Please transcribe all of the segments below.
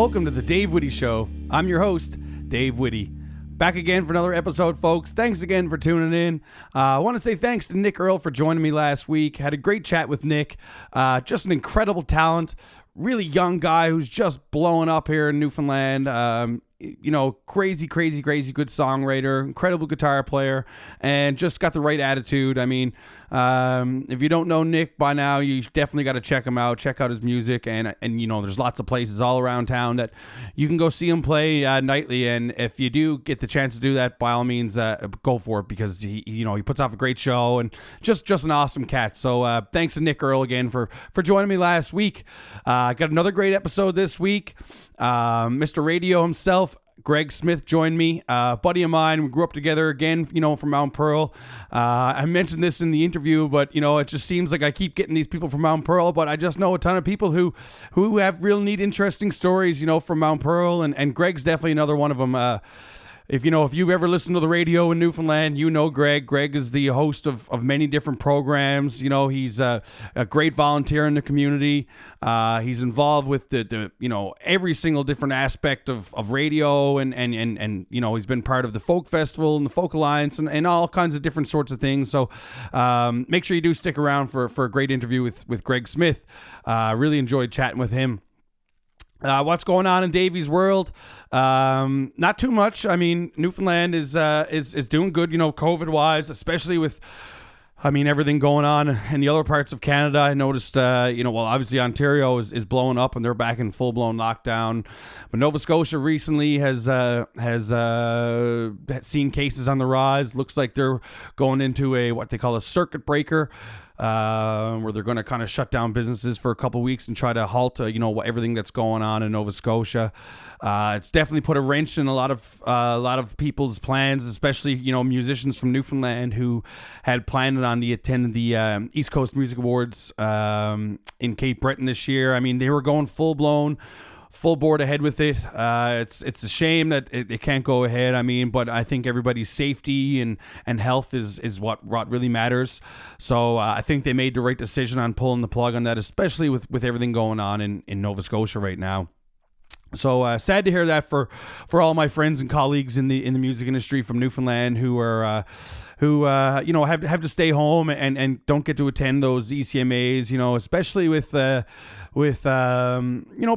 Welcome to the Dave Whitty Show. I'm your host, Dave Whitty. Back again for another episode, folks. Thanks again for tuning in. I want to say thanks to Nick Earl for joining me last week. Had a great chat with Nick. Just an incredible talent. Really young guy who's just blowing up here in Newfoundland. Crazy good songwriter, incredible guitar player, and just got the right attitude. I mean, if you don't know Nick by now, you definitely got to check him out. Check out his music, and there's lots of places all around town that you can go see him play nightly. And if you do get the chance to do that, by all means, go for it, because he puts off a great show and just an awesome cat. So thanks to Nick Earl again for joining me last week. I got another great episode this week. Mr. Radio himself, Greg Smith, joined me, buddy of mine. We grew up together again, from Mount Pearl. I mentioned this in the interview, but, it just seems like I keep getting these people from Mount Pearl, but I just know a ton of people who have real neat, interesting stories, from Mount Pearl, and Greg's definitely another one of them. If you've ever listened to the radio in Newfoundland, Greg. Greg is the host of many different programs. He's a great volunteer in the community. He's involved with the every single different aspect of radio, and he's been part of the Folk Festival and the Folk Alliance and all kinds of different sorts of things. So make sure you do stick around for a great interview with Greg Smith. Really enjoyed chatting with him. What's going on in Davy's world? Not too much. I mean, Newfoundland is doing good, COVID wise, especially with, everything going on in the other parts of Canada. I noticed, obviously Ontario is blowing up and they're back in full blown lockdown. But Nova Scotia recently has seen cases on the rise. Looks like they're going into what they call a circuit breaker. Where they're going to kind of shut down businesses for a couple weeks and try to halt, everything that's going on in Nova Scotia. It's definitely put a wrench in a lot of people's plans, especially musicians from Newfoundland who had planned on attending the East Coast Music Awards in Cape Breton this year. I mean, they were going full board ahead with it. It's a shame that it can't go ahead. But I think everybody's safety and health is what really matters. So I think they made the right decision on pulling the plug on that, especially with everything going on in Nova Scotia right now. So sad to hear that for all my friends and colleagues in the music industry from Newfoundland who are have to stay home and don't get to attend those ECMAs, especially with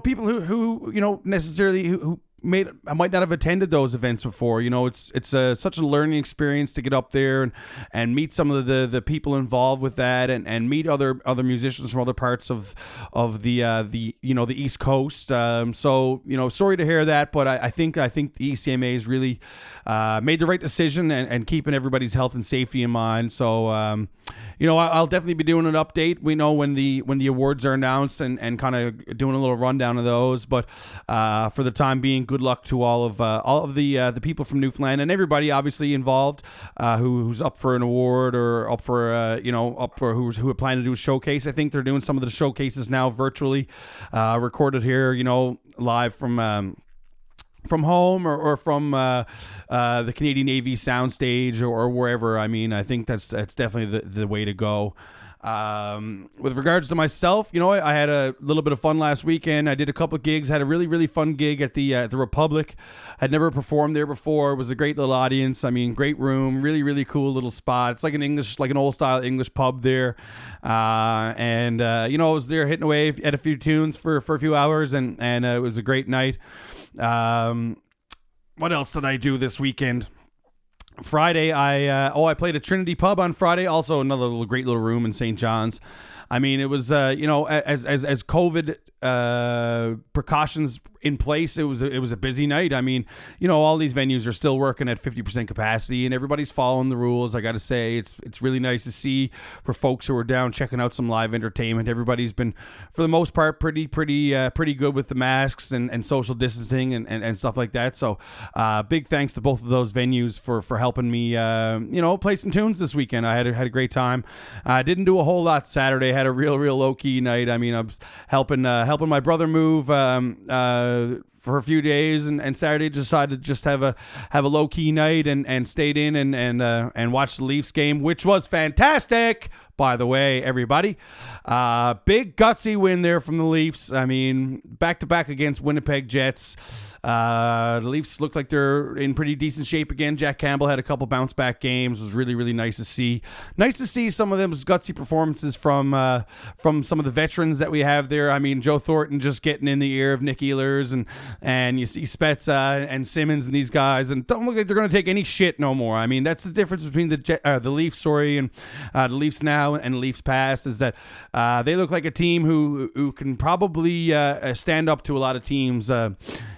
people who necessarily who might not have attended those events before. It's such a learning experience to get up there and meet some of the people involved with that and meet other musicians from other parts of the East Coast. So sorry to hear that, but I think the ECMA has really made the right decision and keeping everybody's health and safety in mind. So I'll definitely be doing an update. We know when the awards are announced and kind of doing a little rundown of those. But for the time being, good luck to all of the people from Newfoundland and everybody obviously involved who's up for an award or up for who are planning to do a showcase. I think they're doing some of the showcases now virtually, recorded here, live from home or from the Canadian Navy soundstage or wherever. I think that's definitely the way to go. With regards to myself, I had a little bit of fun last weekend. I did a couple of gigs, had a really, really fun gig at the Republic. I'd never performed there before. It was a great little audience. Great room, really, really cool little spot. It's like an old style English pub there. I was there hitting away at a few tunes for a few hours and it was a great night. What else did I do this weekend? Friday, I played at Trinity Pub on Friday. Also, another great little room in St. John's. It was as COVID precautions in place, it was a busy night. All these venues are still working at 50% capacity and everybody's following the rules. I got to say, it's really nice to see for folks who are down checking out some live entertainment. Everybody's been, for the most part, pretty good with the masks and social distancing and stuff like that. So big thanks to both of those venues for helping me play some tunes this weekend. I had a great time. I didn't do a whole lot Saturday. Had a real low-key night. I was helping my brother move for a few days, and Saturday decided to just have a low-key night and stayed in and watched the Leafs game, which was fantastic. by the way, everybody. Big gutsy win there from the Leafs. I mean, back-to-back against Winnipeg Jets. The Leafs look like they're in pretty decent shape again. Jack Campbell had a couple bounce-back games. It was really, really nice to see. Nice to see some of those gutsy performances from some of the veterans that we have there. I mean, Joe Thornton just getting in the ear of Nick Ehlers, and you see Spezza and Simmons and these guys, and don't look like they're going to take any shit no more. I mean, that's the difference between the Leafs, and the Leafs now and the Leafs past, is that they look like a team who can probably stand up to a lot of teams.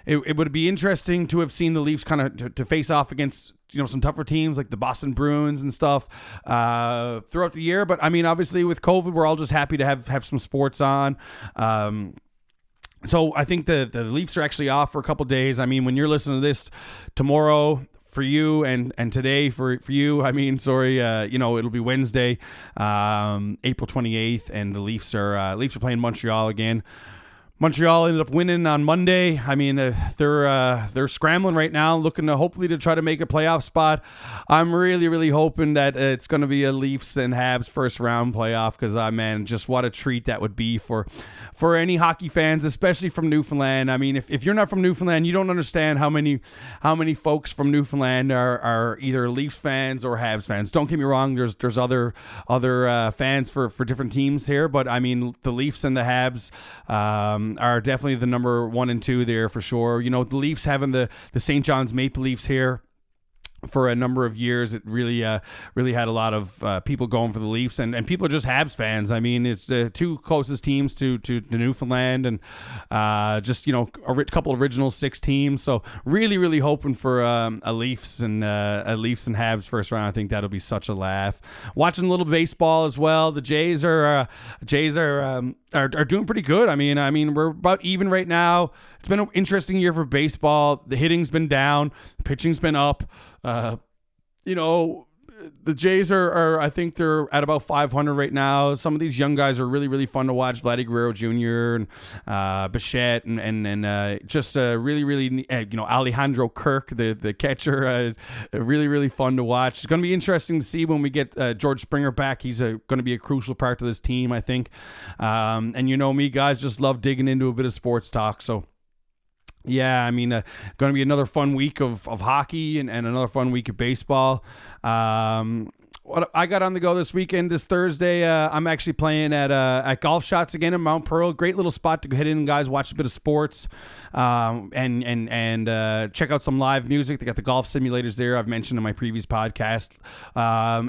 It would be interesting to have seen the Leafs kind of to face off against some tougher teams like the Boston Bruins and stuff throughout the year. But I mean, obviously with COVID, we're all just happy to have some sports on. So I think the Leafs are actually off for a couple days. I mean, when you're listening to this tomorrow for you and today for you, I mean, sorry, it'll be Wednesday, April 28th, and the Leafs are playing Montreal again. Montreal ended up winning on Monday. I mean, they're scrambling right now, looking to hopefully to try to make a playoff spot. I'm really, really hoping that it's going to be a Leafs and Habs first round playoff, because, man, just what a treat that would be for any hockey fans, especially from Newfoundland. I mean, if you're not from Newfoundland, you don't understand how many folks from Newfoundland are either Leafs fans or Habs fans. Don't get me wrong, there's other fans for different teams here, but I mean, the Leafs and the Habs are definitely the number 1 and 2 there for sure. The Leafs having the St. John's Maple Leafs here for a number of years, it really had a lot of people going for the Leafs, and people are just Habs fans. I mean, it's the two closest teams to Newfoundland, and just a couple original 6 teams. So really, really hoping for a Leafs and Habs first round. I think that'll be such a laugh. Watching a little baseball as well. The Jays are doing pretty good. I mean we're about even right now. It's been an interesting year for baseball. The hitting's been down, the pitching's been up. The Jays are I think they're at about 500 right now. Some of these young guys are really, really fun to watch. Vladdy Guerrero Jr. and Bichette and just really, really Alejandro Kirk, the catcher, really, really fun to watch. It's going to be interesting to see when we get George Springer back. He's going to be a crucial part of this team, I think. And me, guys, just love digging into a bit of sports talk. So yeah, I mean, going to be another fun week of hockey and another fun week of baseball. What I got on the go this weekend, this Thursday, I'm actually playing at Golf Shots again in Mount Pearl. Great little spot to head in, guys, watch a bit of sports, and check out some live music. They got the golf simulators there, I've mentioned in my previous podcast,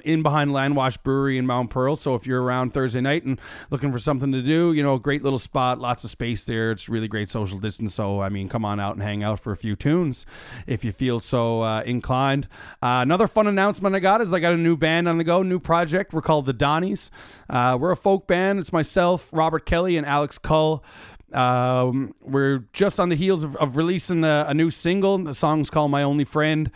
in behind Landwash Brewery in Mount Pearl. So if you're around Thursday night and looking for something to do, great little spot, lots of space there. It's really great social distance. So, I mean, come on out and hang out for a few tunes if you feel so inclined. Another fun announcement I got is I got a new band on the go, new project. We're called the Donnies. We're a folk band. It's myself, Robert Kelly, and Alex Cull. We're just on the heels of releasing a new single. The song's called My Only Friend.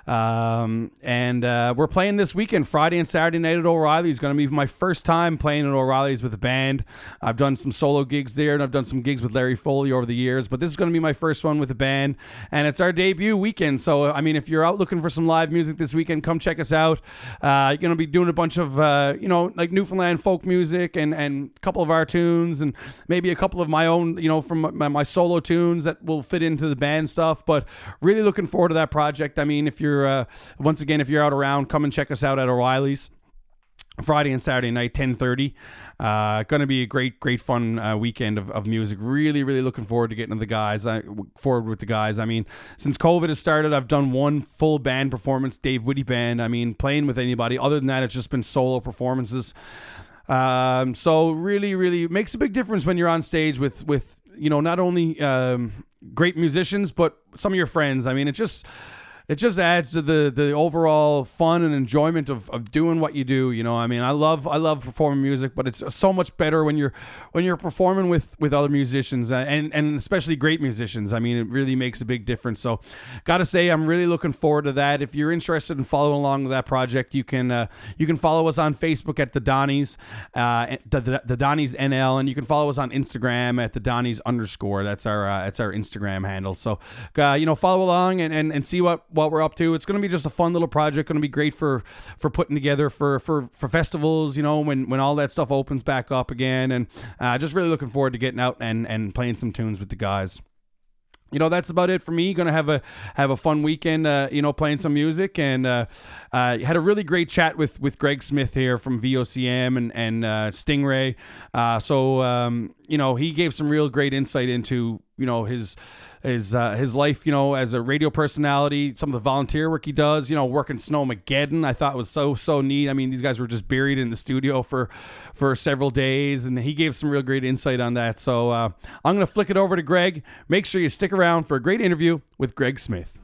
And we're playing this weekend, Friday and Saturday night at O'Reilly's. Going to be my first time playing at O'Reilly's with a band. I've done some solo gigs there, and I've done some gigs with Larry Foley over the years, but this is going to be my first one with a band, and it's our debut weekend. So, I mean, if you're out looking for some live music this weekend, come check us out. You're going to be doing a bunch of, like Newfoundland folk music and a couple of our tunes, and maybe a couple of my own, from my solo tunes that will fit into the band stuff, but really looking forward to that project. I mean, if you're once again, if you're out around, come and check us out at O'Reilly's Friday and Saturday night, 10:30. Going to be a great fun weekend of music. Really, really looking forward to getting with the guys. I mean, since COVID has started, I've done one full band performance, Dave Whitty band. I mean, playing with anybody. Other than that, it's just been solo performances. So really, really makes a big difference when you're on stage with not only great musicians, but some of your friends. I mean, it just adds to the overall fun and enjoyment of doing what you do. I mean, I love performing music, but it's so much better when you're performing with other musicians and especially great musicians. I mean, it really makes a big difference. So, gotta say, I'm really looking forward to that. If you're interested in following along with that project, you can follow us on Facebook at the Donnies, the Donnies NL, and you can follow us on Instagram at the Donnies _. That's our Instagram handle. So, follow along and see what what we're up to. It's going to be just a fun little project. Going to be great for putting together for festivals, when all that stuff opens back up again. And just really looking forward to getting out and playing some tunes with the guys. That's about it for me. Going to have a fun weekend, playing some music, and had a really great chat with Greg Smith here from VOCM and Stingray. So he gave some real great insight into his life, as a radio personality, some of the volunteer work he does, working Snowmageddon. I thought was so neat. I mean, these guys were just buried in the studio for several days, and he gave some real great insight on that. So I'm going to flick it over to Greg. Make sure you stick around for a great interview with Greg Smith.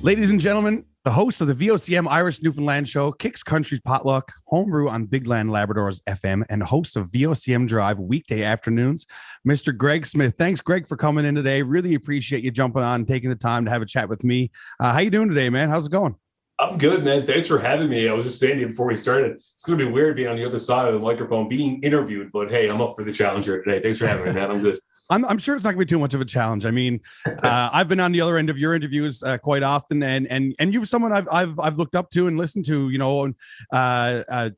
Ladies and gentlemen, the host of the VOCM Irish Newfoundland Show, Kixx Country Potluck, Homebrew on Bigland Labrador's FM, and host of VOCM Drive weekday afternoons, Mr. Greg Smith. Thanks, Greg, for coming in today. Really appreciate you jumping on and taking the time to have a chat with me. How you doing today, man? How's it going? I'm good, man. Thanks for having me. I was just saying to you before we started, it's going to be weird being on the other side of the microphone, being interviewed, but hey, I'm up for the challenge here today. Thanks for having me, man. I'm good. I'm sure it's not going to be too much of a challenge. I mean, I've been on the other end of your interviews quite often, and you're someone I've looked up to and listened to,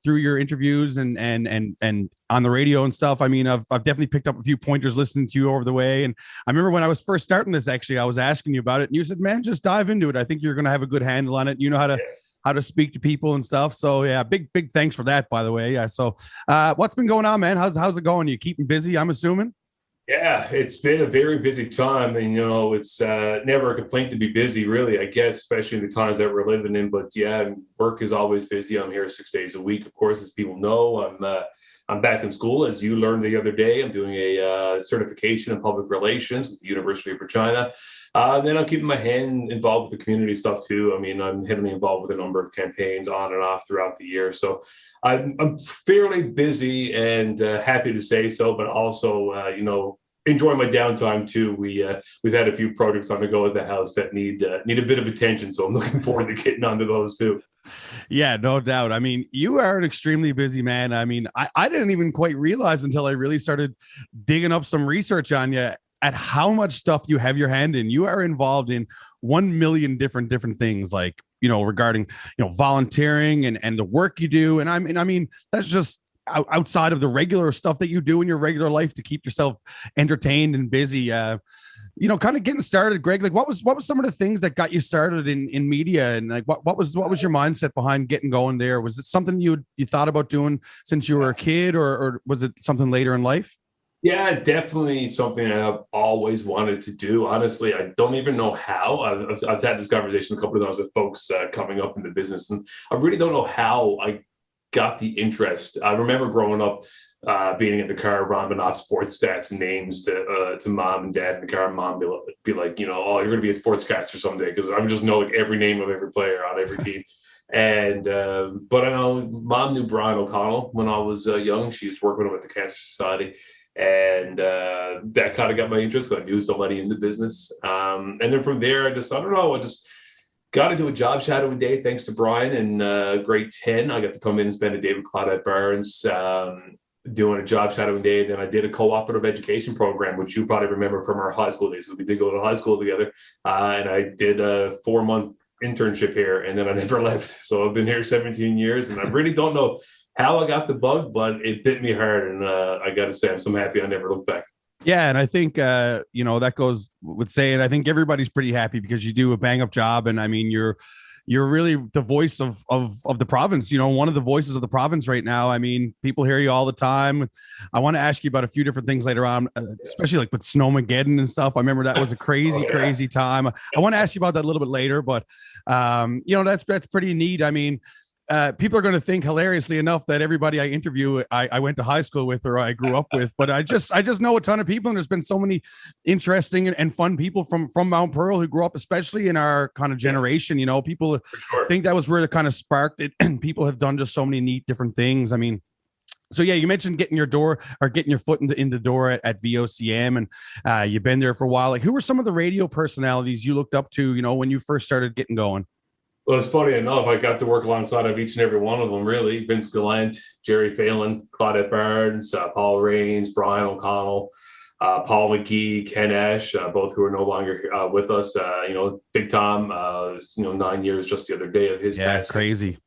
through your interviews and on the radio and stuff. I mean, I've definitely picked up a few pointers listening to you over the way. And I remember when I was first starting this, actually, I was asking you about it, and you said, "Man, just dive into it. I think you're going to have a good handle on it. You know how to speak to people and stuff." So yeah, big thanks for that, by the way. Yeah. So what's been going on, man? How's it going? You keeping busy, I'm assuming? Yeah, it's been a very busy time, and it's never a complaint to be busy, really, I guess, especially in the times that we're living in. But yeah, work is always busy. I'm here 6 days a week, of course, as people know. I'm back in school, as you learned the other day. I'm doing a certification in public relations with the University of Regina. Then I'm keeping my hand involved with the community stuff too. I mean, I'm heavily involved with a number of campaigns on and off throughout the year. So I'm fairly busy and happy to say so, but also, enjoy my downtime too. We've had a few projects on the go at the house that need a bit of attention. So I'm looking forward to getting onto those too. Yeah, no doubt. I mean, you are an extremely busy man. I mean, I didn't even quite realize until I really started digging up some research on you at how much stuff you have your hand in. You are involved in 1 million different things, like, regarding, volunteering and the work you do. And I mean, that's just outside of the regular stuff that you do in your regular life to keep yourself entertained and busy. Kind of getting started, Greg, like what was some of the things that got you started in media, and like what was your mindset behind getting going there? Was it something you thought about doing since you were a kid, or was it something later in life? Yeah, definitely something I've always wanted to do. Honestly, I don't even know how. I've had this conversation a couple of times with folks coming up in the business, and I really don't know how I got the interest. I remember growing up, being in the car, rhyming off sports stats and names to mom and dad in the car. Mom be like, oh, you're going to be a sportscaster someday, because I would just know like every name of every player on every team. And but I know Mom knew Brian O'Connell when I was young. She used to work with him at the Cancer Society. And that kind of got my interest, because I knew somebody in the business. And then from there, I just got into a job shadowing day thanks to Brian in grade 10. I got to come in and spend a day with Claudette Barnes doing a job shadowing day. Then I did a cooperative education program, which you probably remember from our high school days. We did go to high school together. And I did a 4-month internship here, and then I never left. So I've been here 17 years, and I really don't know how I got the bug, but it bit me hard, and I got to say, I'm so happy I never looked back. Yeah, and I think that goes with saying, I think everybody's pretty happy because you do a bang up job, and I mean you're really the voice of the province. One of the voices of the province right now. I mean, people hear you all the time. I want to ask you about a few different things later on, especially like with Snowmageddon and stuff. I remember that was a crazy time. I want to ask you about that a little bit later, but that's pretty neat. I mean, people are going to think, hilariously enough, that everybody I interview, I went to high school with or I grew up with, but I just know a ton of people, and there's been so many interesting and fun people from Mount Pearl who grew up, especially in our kind of generation. People think that was where it kind of sparked it, and people have done just so many neat different things. I mean, so yeah, you mentioned getting your foot in the door at VOCM, and you've been there for a while. Like, who were some of the radio personalities you looked up to, when you first started getting going? Well, it's funny enough, I got to work alongside of each and every one of them, really. Vince Gallant, Jerry Phelan, Claudette Barnes, Paul Raines, Brian O'Connell. Paul McGee, Ken Ash, both who are no longer with us. Big Tom, 9 years just the other day of his Yeah, passing. crazy.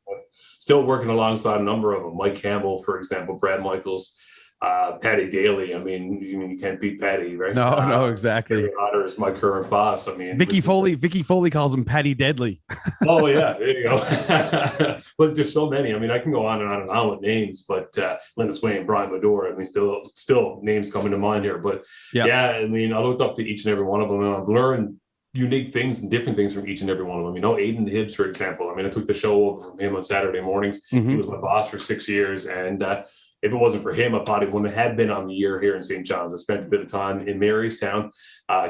Still working alongside a number of them. Mike Campbell, for example, Brad Michaels, Patty Daly. I mean, you can't beat Patty, right? No, exactly. Gary Otter is my current boss. I mean, Vicky Foley calls him Patty Deadly. Oh yeah, there you go. But there's so many. I mean, I can go on and on and on with names, but Linus Wayne, Brian Medora. I mean, still names coming to mind here. But yeah, I mean, I looked up to each and every one of them, and I've learned unique things and different things from each and every one of them. Aiden Hibbs, for example. I mean, I took the show over from him on Saturday mornings. Mm-hmm. He was my boss for 6 years, and if it wasn't for him, I probably wouldn't have been on the year here in St. John's. I spent a bit of time in Marystown,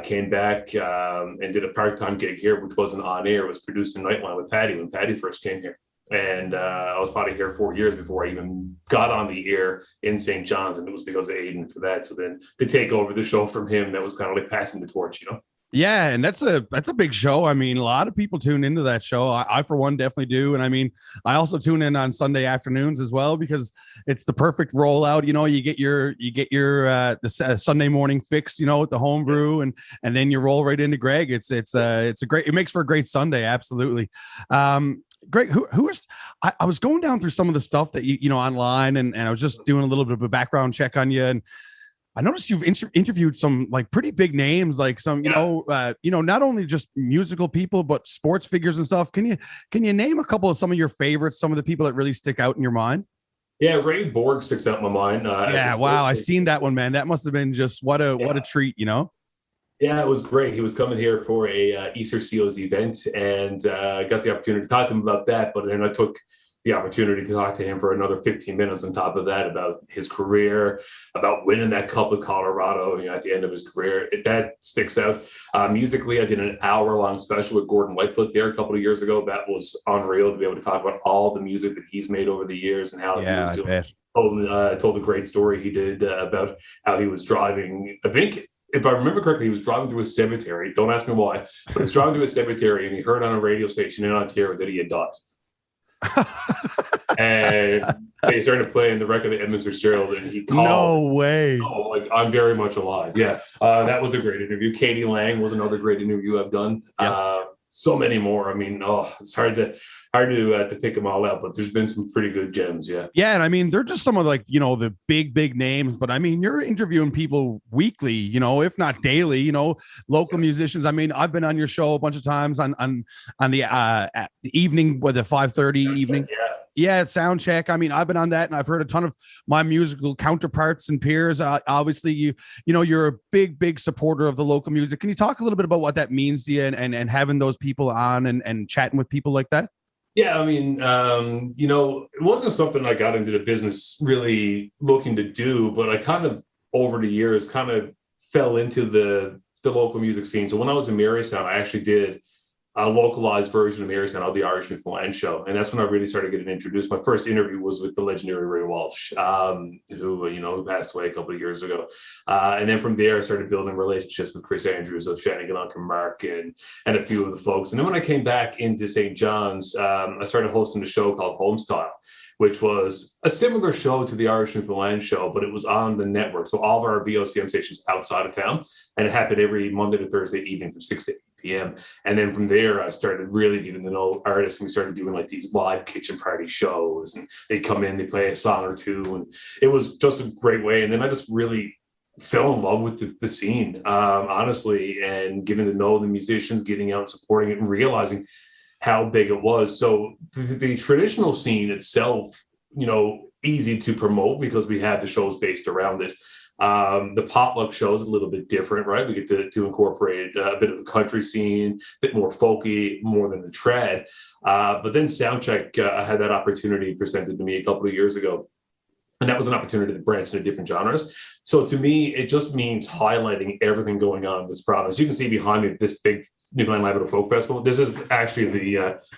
came back and did a part-time gig here, which wasn't on air. It was producing Nightline with Patty when Patty first came here. And I was probably here 4 years before I even got on the air in St. John's, and it was because of Aiden for that. So then to take over the show from him, that was kind of like passing the torch, Yeah, and that's a big show. I mean, a lot of people tune into that show. I for one definitely do, and I mean, I also tune in on Sunday afternoons as well because it's the perfect rollout. You get your the Sunday morning fix, with the homebrew, and then you roll right into Greg. It's a great. It makes for a great Sunday, absolutely. Greg, I was going down through some of the stuff that you online, and I was just doing a little bit of a background check on you, and I noticed you've interviewed some like pretty big names, like some, not only just musical people, but sports figures and stuff. Can you name a couple of some of your favorites, some of the people that really stick out in your mind? Yeah, Ray Bourque sticks out in my mind. Wow. I seen that one, man. That must've been just what a treat, Yeah, it was great. He was coming here for a Easter Seals event, and I got the opportunity to talk to him about that. But then I took the opportunity to talk to him for another 15 minutes on top of that about his career, about winning that cup with Colorado at the end of his career. That sticks out. Musically, I did an hour-long special with Gordon Lightfoot there a couple of years ago. That was unreal to be able to talk about all the music that he's made over the years and how he was doing. Told a great story he did about how he was driving. I think, if I remember correctly, he was driving through a cemetery. Don't ask me why, but he was driving through a cemetery and he heard on a radio station in Ontario that he had died. And they started playing the record of Edmund Fitzgerald, and he called. No way! Oh, like I'm very much alive. Yeah, that was a great interview. K.D. Lang was another great interview I've done. Yep. So many more. I mean, it's hard to pick them all out, but there's been some pretty good gems. Yeah. Yeah, and I mean, they're just some of the big names, but I mean, you're interviewing people weekly, if not daily, local musicians. I mean, I've been on your show a bunch of times on the evening with the 5:30 evening. Yeah, sound check. I mean, I've been on that, and I've heard a ton of my musical counterparts and peers. Obviously, you're a big supporter of the local music. Can you talk a little bit about what that means to you, and having those people on and chatting with people like that? Yeah, I mean, it wasn't something I got into the business really looking to do, but I kind of over the years kind of fell into the local music scene. So when I was in Marystown, I actually did a localized version of Marystown of the Irish Newfoundland Show. And that's when I really started getting introduced. My first interview was with the legendary Ray Walsh, who passed away a couple of years ago. And then from there, I started building relationships with Chris Andrews of Shannigan Mark and a few of the folks. And then when I came back into St. John's, I started hosting a show called Homestyle, which was a similar show to the Irish Newfoundland Show, but it was on the network. So all of our VOCM stations outside of town, and it happened every Monday to Thursday evening from 6 to 8 p.m. And then from there, I started really getting to know artists, and we started doing like these live kitchen party shows, and they'd come in, they play a song or two, and it was just a great way. And then I just really fell in love with the scene, honestly, and getting to know the musicians, getting out and supporting it, and realizing how big it was. So the traditional scene itself, easy to promote because we had the shows based around it. The potluck show is a little bit different, right? We get to incorporate a bit of the country scene, a bit more folky, more than the trad. But then Soundcheck, I had that opportunity presented to me a couple of years ago. And that was an opportunity to branch into different genres. So to me, it just means highlighting everything going on in this province. You can see behind me this big Newfoundland Labrador Folk Festival. This is actually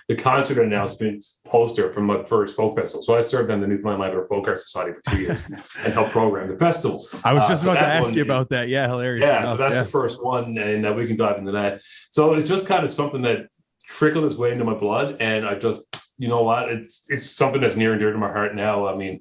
the concert announcement poster from my first folk festival. So I served on the Newfoundland Labrador Folk Art Society for 2 years and helped program the festival. I was just about to ask you about that. Yeah, hilarious. Yeah, so that's the first one, and we can dive into that. So it's just kind of something that trickled its way into my blood, and I just, you know what, it's something that's near and dear to my heart now. I mean,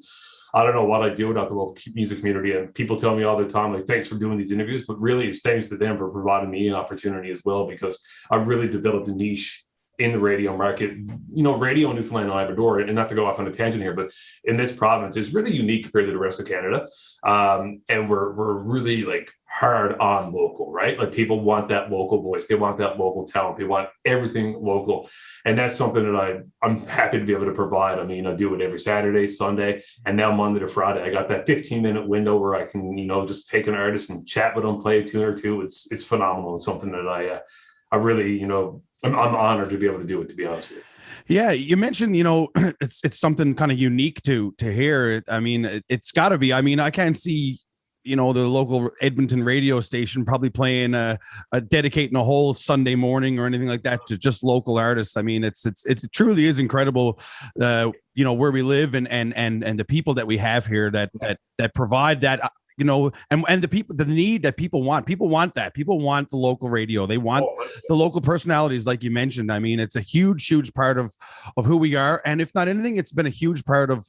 I don't know what I'd do without the local music community. And people tell me all the time, like, thanks for doing these interviews, but really it's thanks to them for providing me an opportunity as well, because I've really developed a niche in the radio market. Radio in Newfoundland and Labrador, and not to go off on a tangent here, but in this province is really unique compared to the rest of Canada. And we're really like hard on local, right? Like people want that local voice. They want that local talent. They want everything local. And that's something that I'm happy to be able to provide. I mean, I do it every Saturday, Sunday, and now Monday to Friday. I got that 15-minute window where I can, just take an artist and chat with them, play a tune or two. It's phenomenal. It's something that I really, I'm honored to be able to do it, to be honest with you. Yeah, you mentioned, it's something kind of unique to hear. I mean, it's got to be. I mean, I can't see, the local Edmonton radio station probably playing dedicating a whole Sunday morning or anything like that to just local artists. I mean, it truly is incredible, where we live and the people that we have here that provide that. And the need that people want that. People want the local radio. They want the local personalities, like you mentioned. I mean, it's a huge part of who we are. And if not anything, it's been a huge part of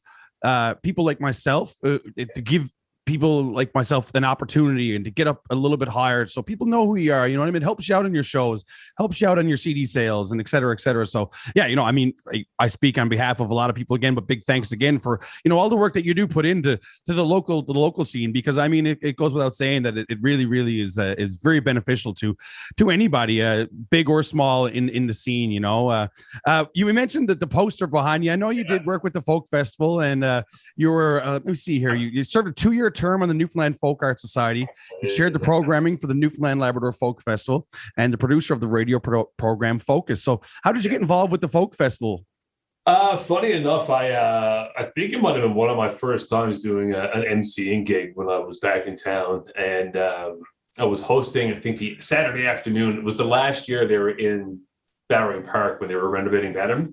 people like myself to give people like myself an opportunity and to get up a little bit higher so people know who you are. You know what I mean? Helps you out in your shows, helps you out on your CD sales, and et cetera, et cetera. So yeah, I mean, I speak on behalf of a lot of people again, but big thanks again for, all the work that you do put into the local scene, because I mean, it goes without saying that it really is very beneficial to anybody, big or small in the scene. You mentioned that the poster behind you, I know you did work with the folk festival, and you were, let me see here. You served a 2-year term on the Newfoundland Folk Art Society. You shared the programming for the Newfoundland Labrador Folk Festival and the producer of the radio program Focus. So how did you get involved with the Folk Festival? Funny enough, I think it might have been one of my first times doing an MCing gig when I was back in town. And I was hosting, I think, the Saturday afternoon. It was the last year they were in Battery Park when they were renovating Battery.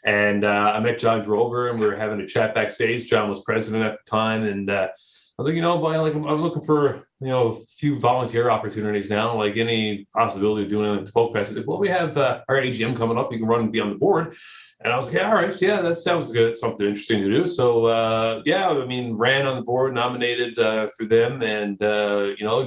And I met John Drover, and we were having a chat backstage. John was president at the time. And I was like, I'm looking for, a few volunteer opportunities now, like any possibility of doing the Folk Fest. He said, well, we have our AGM coming up. You can run and be on the board. And I was like, yeah, all right. Yeah, that sounds good. Something interesting to do. So, ran on the board, nominated through them, and,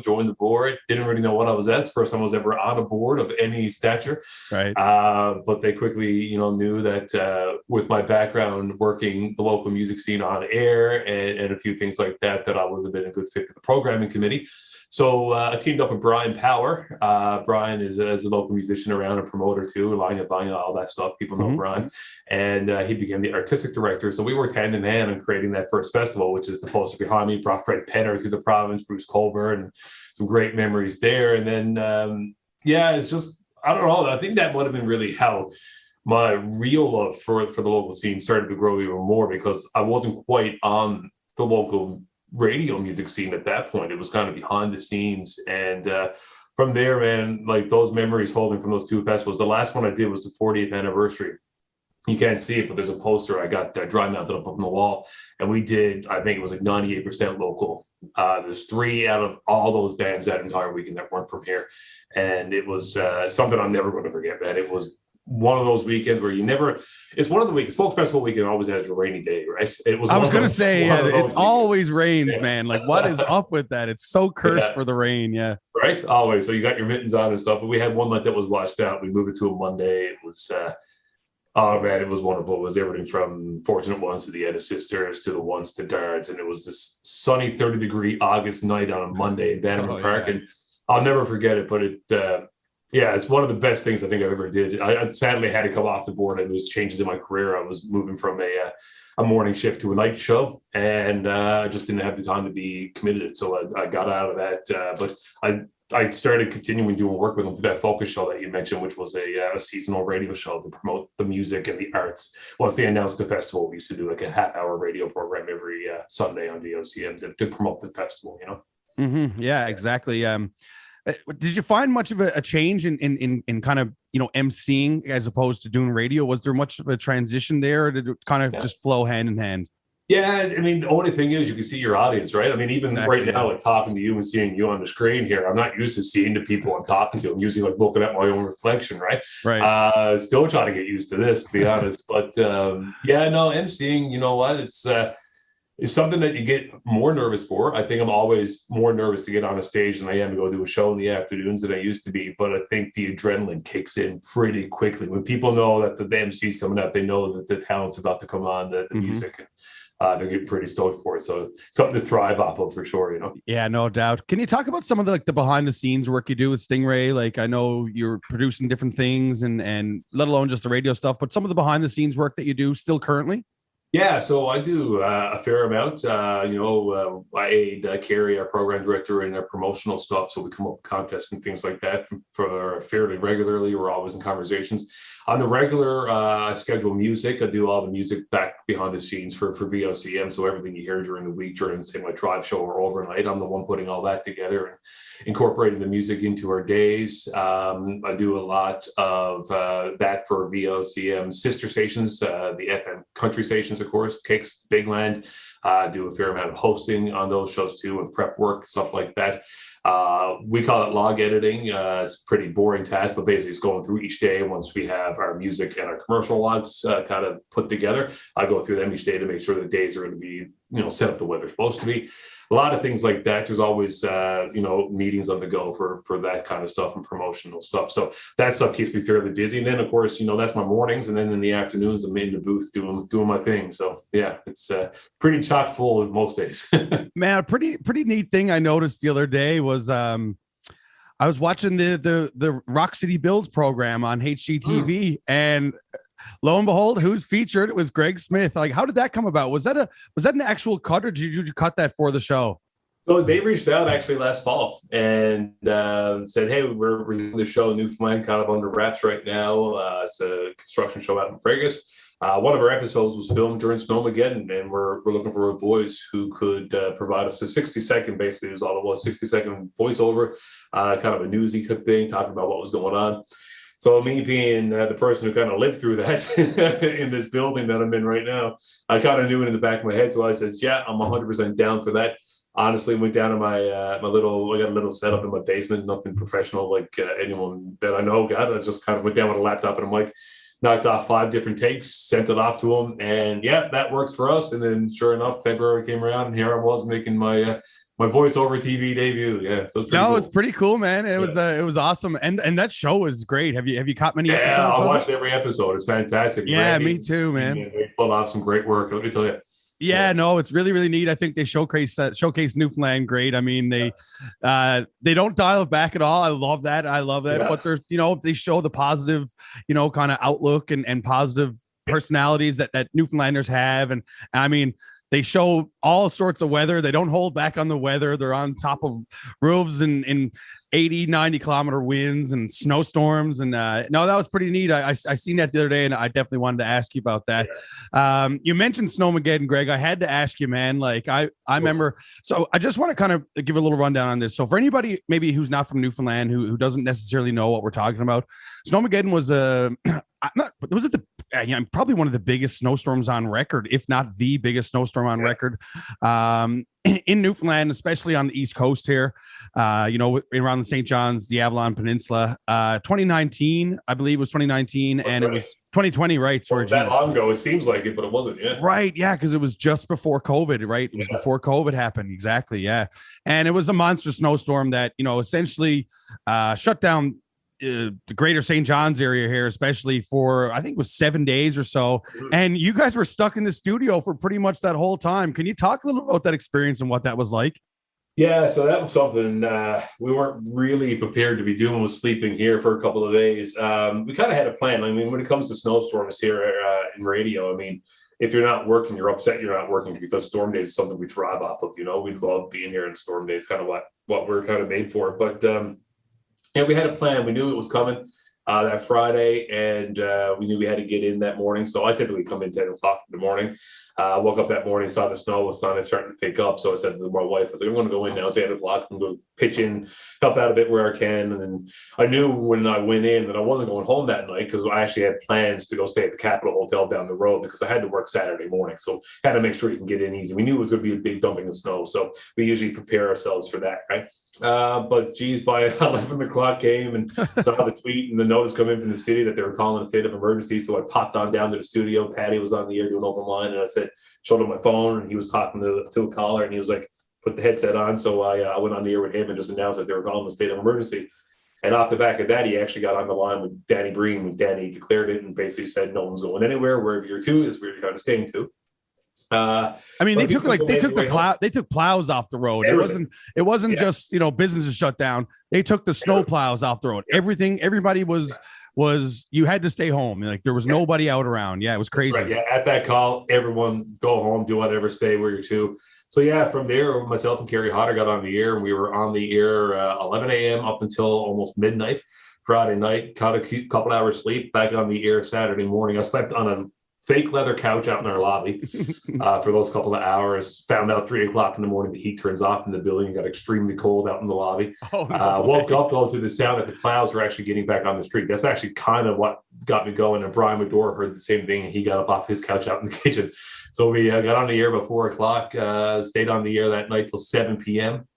joined the board. Didn't really know what I was at. It's the first time I was ever on a board of any stature. Right. But they quickly, knew that with my background working the local music scene on air and a few things like that I would have been a good fit for the programming committee. So I teamed up with Brian Power. Brian is a local musician around, a promoter too, line up, all that stuff. People know Brian. And he became the artistic director. So we worked hand in hand on creating that first festival, which is the poster behind me. Brought Fred Penner through the province, Bruce Colburn, and some great memories there. And then, it's just, I don't know. I think that would have been really how my real love for the local scene started to grow even more, because I wasn't quite on the local radio music scene at that point. It was kind of behind the scenes, and from there, man, like those memories holding from those two festivals. The last one I did was the 40th anniversary. You can't see it, but there's a poster I got dry mounted up on the wall, and we did, I think it was like 98% local. There's 3 out of all those bands that entire weekend that weren't from here, and it was something I'm never going to forget, man. It was one of those weekends where it's one of the weekends. Folk Festival weekend always has a rainy day, right? It was. I was going to say, it always rains, man. Like, what is up with that? It's so cursed for the rain, yeah. Right, always. So you got your mittens on and stuff. But we had one night that was washed out. We moved it to a Monday. It was, oh man, it was wonderful. It was everything from Fortunate Ones to the Edda Sisters to the Ones to Dards, and it was this sunny 30-degree August night on a Monday in Bannerman Park, and I'll never forget it. But it. It's one of the best things I think I've ever did. I sadly had to come off the board. There was changes in my career. I was moving from a morning shift to a night show, and I just didn't have the time to be committed. So I got out of that. But I started continuing doing work with them for that Focus show that you mentioned, which was a seasonal radio show to promote the music and the arts. Once they announced the festival, we used to do like a half-hour radio program every Sunday on VOCM to promote the festival, Mm-hmm. Yeah, exactly. Did you find much of a change in kind of, emceeing as opposed to doing radio? Was there much of a transition there, or did it kind of just flow hand in hand? Yeah, I mean, the only thing is you can see your audience, right? I mean, even right now, like talking to you and seeing you on the screen here, I'm not used to seeing the people I'm talking to. I'm usually like looking at my own reflection, right? Right. Still trying to get used to this, to be honest. But emceeing, you know what? It's It's something that you get more nervous for. I think I'm always more nervous to get on a stage than I am to go do a show in the afternoons than I used to be. But I think the adrenaline kicks in pretty quickly. When people know that the MC's coming up, they know that the talent's about to come on, the music. They're getting pretty stoked for it. So something to thrive off of for sure, you know? Yeah, no doubt. Can you talk about some of the, like, the behind the scenes work you do with Stingray? Like, I know you're producing different things and let alone just the radio stuff, but some of the behind the scenes work that you do still currently? Yeah, so I do a fair amount. I aid Carrie, our program director, in our promotional stuff. So we come up with contests and things like that for fairly regularly. We're always in conversations. On the regular, I schedule music. I do all the music back behind the scenes for VOCM. So everything you hear during the week, during, say, my drive show or overnight, I'm the one putting all that together and incorporating the music into our days. I do a lot of that for VOCM sister stations, the FM country stations, of course, Kixx, Bigland. Do a fair amount of hosting on those shows too, and prep work, stuff like that. We call it log editing. It's a pretty boring task, but basically it's going through each day. Once we have our music and our commercial logs kind of put together, I go through them each day to make sure the days are going to be, set up the way they're supposed to be. A lot of things like that. There's always, meetings on the go for that kind of stuff and promotional stuff. So that stuff keeps me fairly busy. And then, of course, that's my mornings. And then in the afternoons, I'm in the booth doing my thing. So, yeah, it's pretty chock full of most days. Man, a pretty neat thing I noticed the other day was I was watching the Rock City Builds program on HGTV, and lo and behold, who's featured? It was Greg Smith. Like, how did that come about? Was that an actual cut, or did you cut that for the show? So they reached out actually last fall and said, "Hey, we're doing the show in Newfoundland, kind of under wraps right now. It's a construction show out in Vegas. One of our episodes was filmed during Snowmageddon, and we're looking for a voice who could provide us a 60-second, basically is all it was, 60-second voiceover, kind of a newsy thing, talking about what was going on." So me being the person who kind of lived through that in this building that I'm in right now, I kind of knew it in the back of my head. So I said, yeah, I'm 100% down for that. Honestly, went down to I got a little setup in my basement, nothing professional like anyone that I know got. I just kind of went down with a laptop and a mic, knocked off 5 different takes, sent it off to him. And yeah, that works for us. And then sure enough, February came around and here I was making my voiceover TV debut. Yeah, so it's pretty cool, man. It was awesome, and that show was great. Have you caught many episodes? Yeah, I watched every episode. It's fantastic. Yeah, me too, man. They pulled off some great work. Let me tell you. Yeah, no, it's really, really neat. I think they showcase Newfoundland great. I mean, they don't dial it back at all. I love that. Yeah. But there's, they show the positive, kind of outlook and positive personalities that Newfoundlanders have, and I mean, they show all sorts of weather. They don't hold back on the weather. They're on top of roofs in 80, 90 kilometer winds and snowstorms. And no, that was pretty neat. I seen that the other day, and I definitely wanted to ask you about that. Yeah. You mentioned Snowmageddon, Greg. I had to ask you, man. Like I remember. So I just want to kind of give a little rundown on this. So for anybody maybe who's not from Newfoundland, who doesn't necessarily know what we're talking about, Snowmageddon was probably one of the biggest snowstorms on record, if not the biggest snowstorm on record, in Newfoundland, especially on the East Coast here, around the St. John's, the Avalon Peninsula. 2019, I believe, was 2019, and it was 2020, right? Sorry, that long ago. It seems like it, but it wasn't. Yeah, right. Yeah, because it was just before COVID, right? It was before COVID happened. Exactly. Yeah, and it was a monster snowstorm that essentially shut down the greater St. John's area here, especially for, I think it was 7 days or so. And you guys were stuck in the studio for pretty much that whole time. Can you talk a little about that experience and what that was like? Yeah, so that was something we weren't really prepared to be doing, was sleeping here for a couple of days. We kind of had a plan. I mean, when it comes to snowstorms here in radio, I mean, if you're not working, you're upset you're not working, because storm days is something we thrive off of. We love being here in storm days, kind of what we're kind of made for. But yeah, we had a plan. We knew it was coming that Friday, and we knew we had to get in that morning. So I typically come in 10 o'clock in the morning. Woke up that morning, saw the snow was starting to pick up. So I said to my wife, I was like, I'm going to go in now. It's 8 o'clock. I'm going to pitch in, help out a bit where I can. And then I knew when I went in that I wasn't going home that night, because I actually had plans to go stay at the Capitol Hotel down the road, because I had to work Saturday morning. So had to make sure you can get in easy. We knew it was going to be a big dumping of snow. So we usually prepare ourselves for that, right? But geez, by 11 o'clock came and saw the tweet and the notice come in from the city that they were calling a state of emergency. So I popped on down to the studio. Patty was on the air doing open line, and I said, showed him my phone, and he was talking to a caller, and he was like, put the headset on. So I went on the air with him and just announced that they were calling the state of emergency. And off the back of that, he actually got on the line with Danny Breen when Danny declared it and basically said, no one's going anywhere. Wherever you're to is where you're kind of staying to. I mean, they took plows off the road. It wasn't just, businesses shut down. They took the snow plows off the road. Everybody was you had to stay home. Like there was nobody out around. Yeah, it was crazy. Right, yeah, at that call, everyone go home, do whatever, stay where you're to. So yeah, from there, myself and Kerry Hodder got on the air, and we were on the air 11 a.m. up until almost midnight Friday night. Caught a couple hours sleep. Back on the air Saturday morning. I slept on a fake leather couch out in our lobby for those couple of hours. Found out 3 o'clock in the morning the heat turns off in the building. Got extremely cold out in the lobby. Woke up though to the sound that the clouds were actually getting back on the street. That's actually kind of what got me going. And Brian McDore heard the same thing, and he got up off his couch out in the kitchen. So we got on the air about 4 o'clock. Stayed on the air that night till 7 p.m.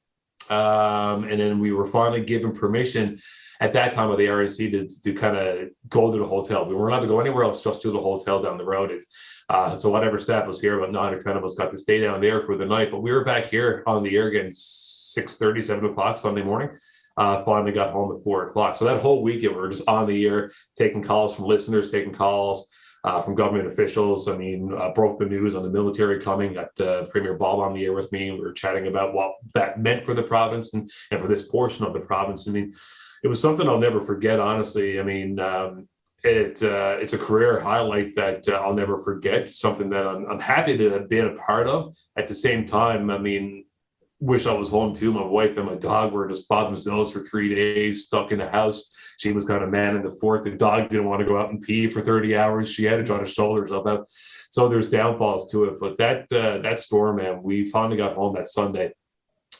And then we were finally given permission at that time of the RNC to kind of go to the hotel. We weren't allowed to go anywhere else, just to the hotel down the road. And, so whatever staff was here, about 9 or 10 of us got to stay down there for the night. But we were back here on the air again 6:30, 7 o'clock Sunday morning. Finally got home at 4 o'clock. So that whole weekend, we were just on the air, taking calls from listeners, taking calls from government officials. I mean, broke the news on the military coming. Got Premier Ball on the air with me. We were chatting about what that meant for the province and for this portion of the province. I mean, it was something I'll never forget, honestly. I mean, it's a career highlight that I'll never forget, something that I'm happy to have been a part of. At the same time, I mean, wish I was home too. My wife and my dog were just by themselves for 3 days, stuck in the house. She was kind of manning the fort. The dog didn't want to go out and pee for 30 hours. She had to try to shoulder herself out. So there's downfalls to it. But that storm, man, we finally got home that Sunday.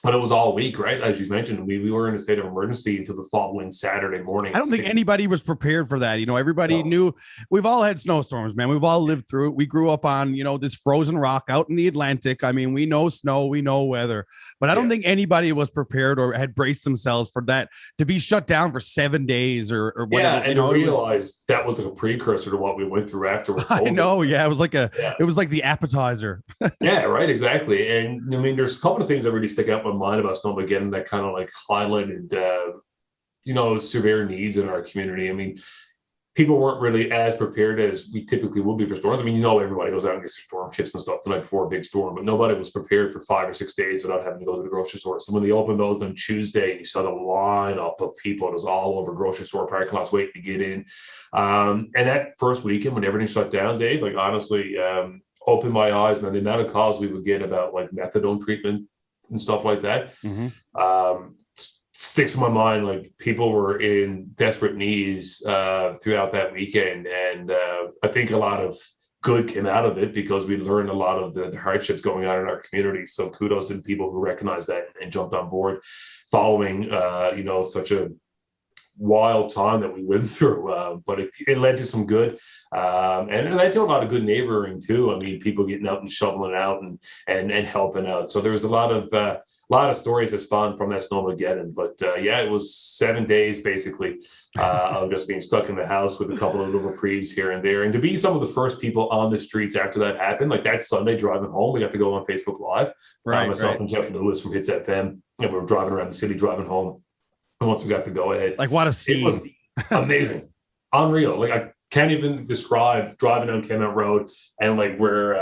But it was all week, right? As you mentioned, we were in a state of emergency until the following Saturday morning. I don't think anybody was prepared for that. Everybody knew. We've all had snowstorms, man. We've all lived through it. We grew up on, this frozen rock out in the Atlantic. I mean, we know snow, we know weather, but I don't think anybody was prepared or had braced themselves for that to be shut down for 7 days or whatever. Yeah, and to realize that was like a precursor to what we went through after. I know. Yeah, it was like it was like the appetizer. Yeah, right. Exactly. And I mean, there's a couple of things that really stick out in my mind about Snowmageddon that kind of like highlighted, severe needs in our community. I mean, people weren't really as prepared as we typically would be for storms. I mean, everybody goes out and gets their storm kits and stuff the night before a big storm, but nobody was prepared for 5 or 6 days without having to go to the grocery store. So when they opened those on Tuesday, you saw the line up of people. It was all over grocery store parking lots waiting to get in. And that first weekend when everything shut down, Dave, like honestly, opened my eyes, man. The amount of calls we would get about like methadone treatment and stuff like that. Sticks in my mind. Like people were in desperate needs throughout that weekend, and I think a lot of good came out of it because we learned a lot of the hardships going on in our community. So kudos to the people who recognized that and jumped on board following such a wild time that we went through, but it led to some good, and it led to a lot of good neighboring too. I mean, people getting out and shoveling out and helping out. So there was a lot of stories that spawned from that Snowmageddon. But it was 7 days basically of just being stuck in the house with a couple of little reprieves here and there, and to be some of the first people on the streets after that happened. Like that Sunday driving home, we got to go on Facebook Live. Myself and Jeff Lewis from Hits FM, and we were driving around the city, driving home. And once we got to go ahead, like what a scene! It was amazing, unreal. Like I can't even describe driving down Kenmount Road and like where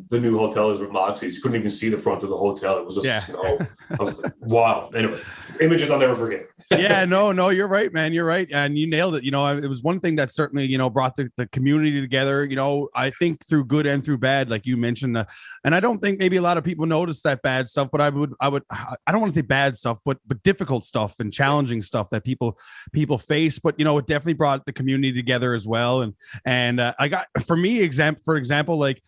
the new hotel is with Moxie's. You couldn't even see the front of the hotel. It was just I was like, wow. Anyway, images I'll never forget. Yeah, no, you're right, man. You're right, and you nailed it. It was one thing that certainly brought the community together. I think through good and through bad, like you mentioned, and I don't think maybe a lot of people noticed that bad stuff, but I don't want to say bad stuff, but difficult stuff and challenging stuff that people face. But it definitely brought the community together as well. And I got, for example, like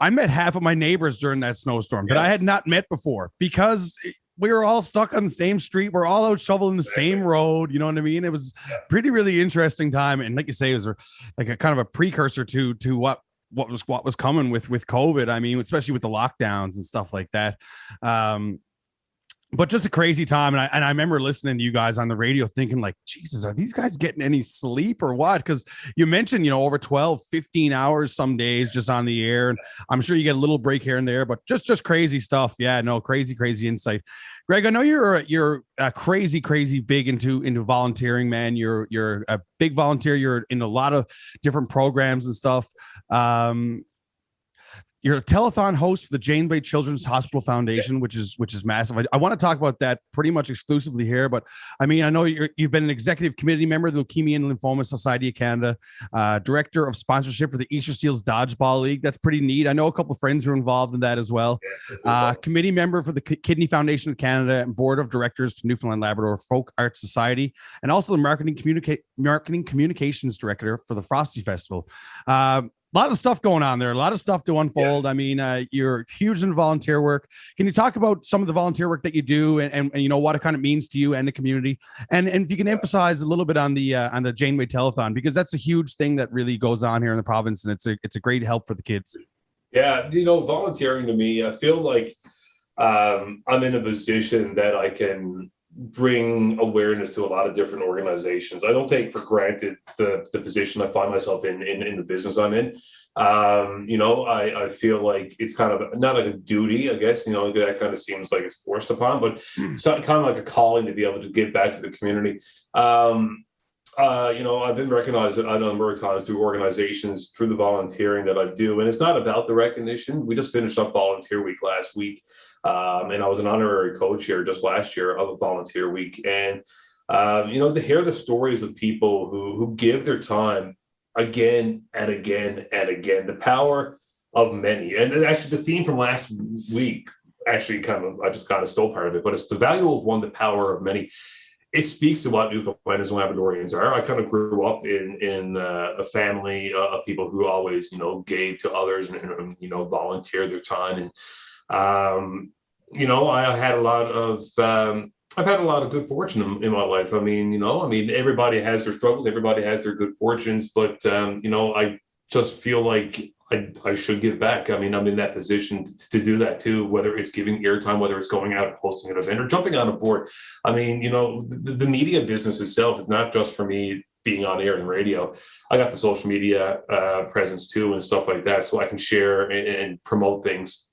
I met half of my neighbors during that snowstorm that I had not met before because we were all stuck on the same street. We're all out shoveling the same road. You know what I mean? It was really interesting time. And like you say, it was like a kind of a precursor to what was coming with COVID. I mean, especially with the lockdowns and stuff like that. But just a crazy time. And I remember listening to you guys on the radio thinking like, Jesus, are these guys getting any sleep or what? Because you mentioned, over 12, 15 hours some days just on the air. And I'm sure you get a little break here and there, but just crazy stuff. Yeah, no, crazy insight. Greg, I know you're crazy big into volunteering, man. You're a big volunteer. You're in a lot of different programs and stuff. You're a telethon host for the Janeway Children's Hospital Foundation, which is massive. I want to talk about that pretty much exclusively here, but I mean, I know you've been an executive committee member of the Leukemia and Lymphoma Society of Canada, director of sponsorship for the Easter Seals Dodgeball League. That's pretty neat. I know a couple of friends who are involved in that as well. Committee member for the Kidney Foundation of Canada and board of directors for Newfoundland Labrador Folk Arts Society, and also the marketing communications director for the Frosty Festival. A lot of stuff going on there, a lot of stuff to unfold. Yeah. I mean, you're huge in volunteer work. Can you talk about some of the volunteer work that you do and what it kind of means to you and the community? And if you can emphasize a little bit on the Janeway Telethon, because that's a huge thing that really goes on here in the province, and it's a great help for the kids. Yeah, volunteering to me, I feel like I'm in a position that I can bring awareness to a lot of different organizations. I don't take for granted the position I find myself in the business I'm in. I feel like it's kind of not like a duty, I guess, that kind of seems like it's forced upon, but it's kind of like a calling to be able to give back to the community. I've been recognized a number of times through organizations, through the volunteering that I do, and it's not about the recognition. We just finished up Volunteer Week last week. And I was an honorary co-chair just last year of a volunteer week. And, to hear the stories of people who give their time again and again and again, the power of many. And actually the theme from last week, I just kind of stole part of it, but it's the value of one, the power of many. It speaks to what Newfoundlanders and Labradorians are. I kind of grew up in a family of people who always, gave to others and volunteered their time. And, I've had a lot of good fortune in my life. I mean, everybody has their struggles, everybody has their good fortunes, but, I just feel like I should give back. I mean, I'm in that position to do that too, whether it's giving airtime, whether it's going out and hosting an event or jumping on a board. I mean, the media business itself is not just for me being on air and radio. I got the social media presence too and stuff like that, so I can share and promote things.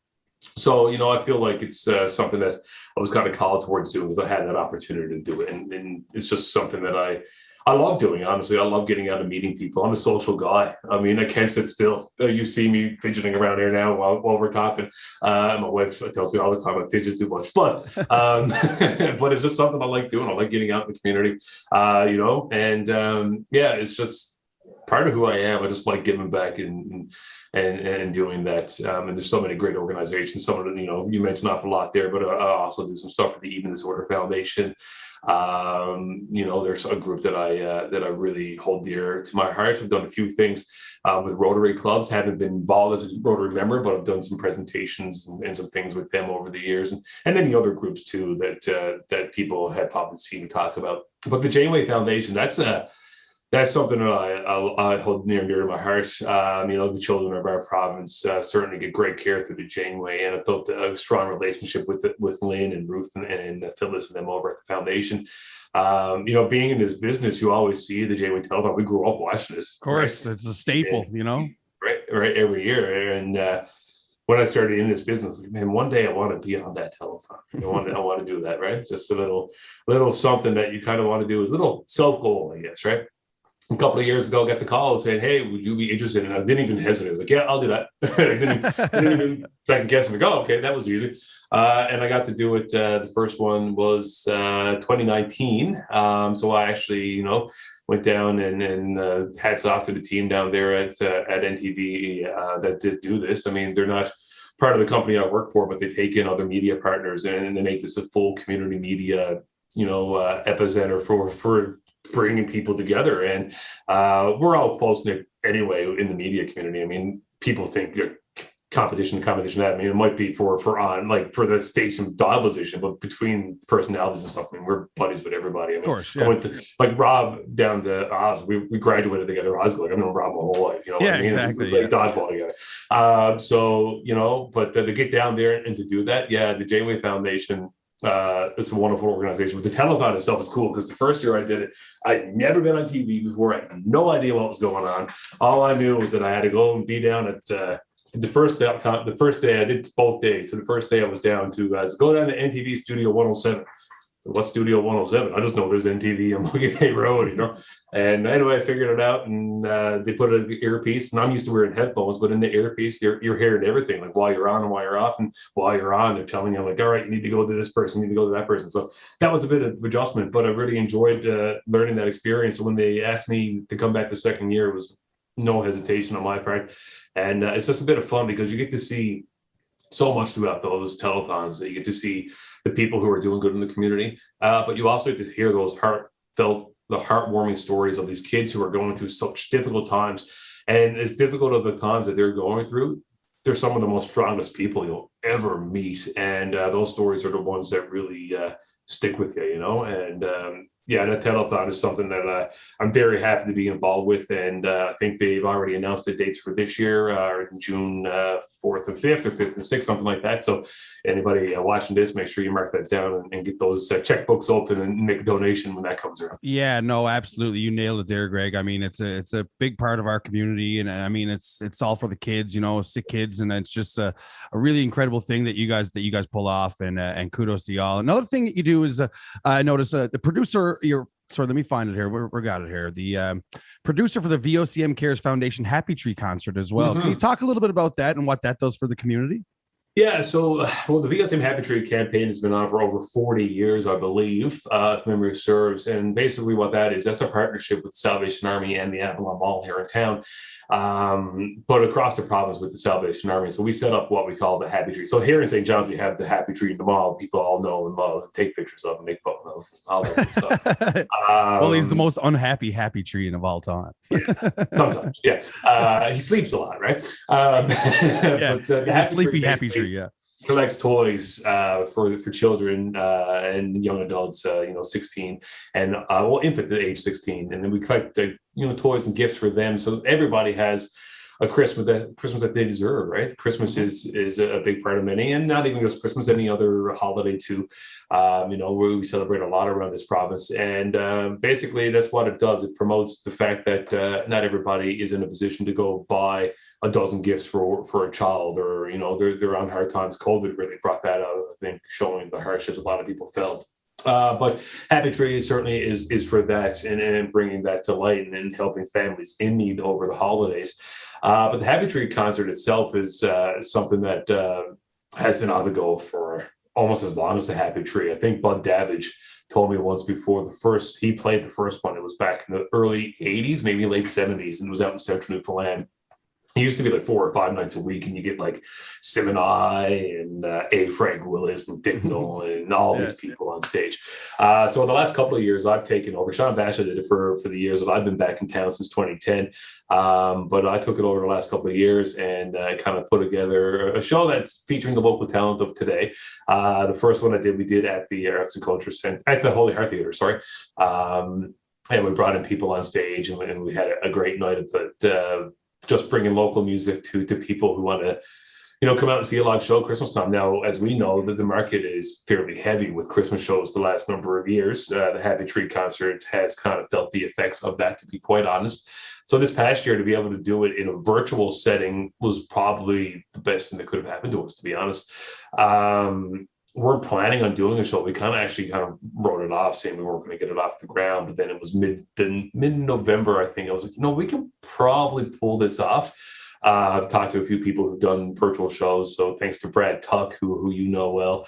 So, I feel like it's something that I was kind of called towards doing because I had that opportunity to do it. And it's just something that I love doing, honestly. I love getting out and meeting people. I'm a social guy. I mean, I can't sit still. You see me fidgeting around here now while we're talking. My wife tells me all the time I fidget too much. But but it's just something I like doing. I like getting out in the community, it's just part of who I am. I just like giving back and doing that. And there's so many great organizations. Some of them, you mentioned an awful lot there, but I also do some stuff for the Eating Disorder Foundation. There's a group that I really hold dear to my heart. I've done a few things with Rotary clubs. Haven't been involved as a Rotary member, but I've done some presentations and some things with them over the years, and many other groups too that people had probably seen me talk about. But the Janeway Foundation, that's something that I hold near and dear to my heart. The children of our province certainly get great care through the Janeway, and I built a strong relationship with Lynn and Ruth and Phyllis and them over at the foundation. Being in this business, you always see the Janeway telethon. We grew up watching this. Of course, right? It's a staple, Right, every year. And when I started in this business, one day I want to be on that telethon. I want to do that, right? Just a little something that you kind of want to do is a little self-goal, I guess, right? A couple of years ago, I got the call saying, "Hey, would you be interested?" And I didn't even hesitate. I was like, "Yeah, I'll do that." I didn't even second guess and go, "Okay, that was easy." And I got to do it. The first one was 2019. So I actually, went down and hats off to the team down there at NTV that did do this. I mean, they're not part of the company I work for, but they take in other media partners and they make this a full community media, epicenter for bringing people together. And we're all close-knit anyway in the media community. I mean, people think competition that. I mean, it might be for the station dial position, but between personalities and stuff, I mean, we're buddies with everybody. I mean, of course, yeah. I went to Rob down to Oz. We graduated together. I've known Rob my whole life. Exactly. We played dodgeball together. But to get down there and to do that, the Janeway Foundation It's a wonderful organization. But the telethon itself is cool because the first year I did it, I'd never been on TV before. I had no idea what was going on. All I knew was that I had to go and be down at the first day. I did both days. So the first day I was down to go down to NTV Studio 107. So what's Studio 107? I just know there's NTV on Weekday Road, you know. And anyway, I figured it out, and they put an earpiece, and I'm used to wearing headphones, but in the earpiece, you're hearing everything, like while you're on and while you're off, and while you're on, they're telling you, like, all right, you need to go to this person, you need to go to that person. So that was a bit of adjustment, but I really enjoyed learning that experience. So when they asked me to come back the second year, it was no hesitation on my part, and it's just a bit of fun because you get to see so much throughout those telethons. That you get to see the people who are doing good in the community, but you also get to hear those heartwarming stories of these kids who are going through such difficult times. And as difficult of the times that they're going through, they're some of the most strongest people you'll ever meet. And those stories are the ones that really stick with you, you know. And yeah, the telethon is something that I'm very happy to be involved with. And I think they've already announced the dates for this year, June 4th and 5th or 5th and 6th, something like that. So anybody watching this, make sure you mark that down and get those checkbooks open and make a donation when that comes around. Yeah, no, absolutely. You nailed it there, Greg. I mean, it's a big part of our community. And I mean, it's all for the kids, you know, sick kids. And it's just a really incredible thing that you guys pull off, and kudos to y'all. Another thing that you do is I notice the producer, sorry, let me find it here. We got it here. The producer for the VOCM Cares Foundation Happy Tree concert as well. Mm-hmm. Can you talk a little bit about that and what that does for the community? Yeah, so the VOCM Happy Tree campaign has been on for over 40 years, I believe, if memory serves. And basically what that is, that's a partnership with the Salvation Army and the Avalon Mall here in town, but across the province with the Salvation Army. So we set up what we call the Happy Tree. So here in St. John's, we have the Happy Tree in the mall. People all know and love and take pictures of and make fun of, all that good stuff. Well, he's the most unhappy happy tree of all time. Yeah, sometimes, yeah. He sleeps a lot, right? Yeah, but the sleepy happy tree. Yeah, collects toys for children and young adults, 16 and infant to age 16, and then we collect toys and gifts for them. So everybody has a Christmas that they deserve, right? Christmas is a big part of many, and not even just Christmas, any other holiday too. We celebrate a lot around this province, and basically that's what it does. It promotes the fact that not everybody is in a position to go buy a dozen gifts for a child, or they're on hard times. COVID really brought that out, I think, showing the hardships a lot of people felt. But Happy Tree certainly is for that, and bringing that to light and helping families in need over the holidays. But the Happy Tree concert itself is something that has been on the go for almost as long as the Happy Tree. I think Bud Davidge told me once before he played the first one. It was back in the early 80s, maybe late 70s, and it was out in central Newfoundland. It used to be like 4 or 5 nights a week, and you get like Simon and A. Frank Willis and Dick Nolan and all these people on stage. So the last couple of years, I've taken over. Sean Basha did it for the years that I've been back in town since 2010. But I took it over the last couple of years and kind of put together a show that's featuring the local talent of today. The first one we did at the Arts and Culture Center, at the Holy Heart Theater, sorry. And we brought in people on stage, and we had a great night of it. Just bringing local music to people who want to, come out and see a live show Christmas time. Now, as we know, that the market is fairly heavy with Christmas shows the last number of years. The Happy Tree concert has kind of felt the effects of that, to be quite honest. So this past year, to be able to do it in a virtual setting was probably the best thing that could have happened to us, to be honest. Weren't planning on doing a show. We kind of wrote it off, saying we weren't going to get it off the ground. But then it was mid-November, I think. I was like, we can probably pull this off. I've talked to a few people who've done virtual shows. So thanks to Brad Tuck, who you know well,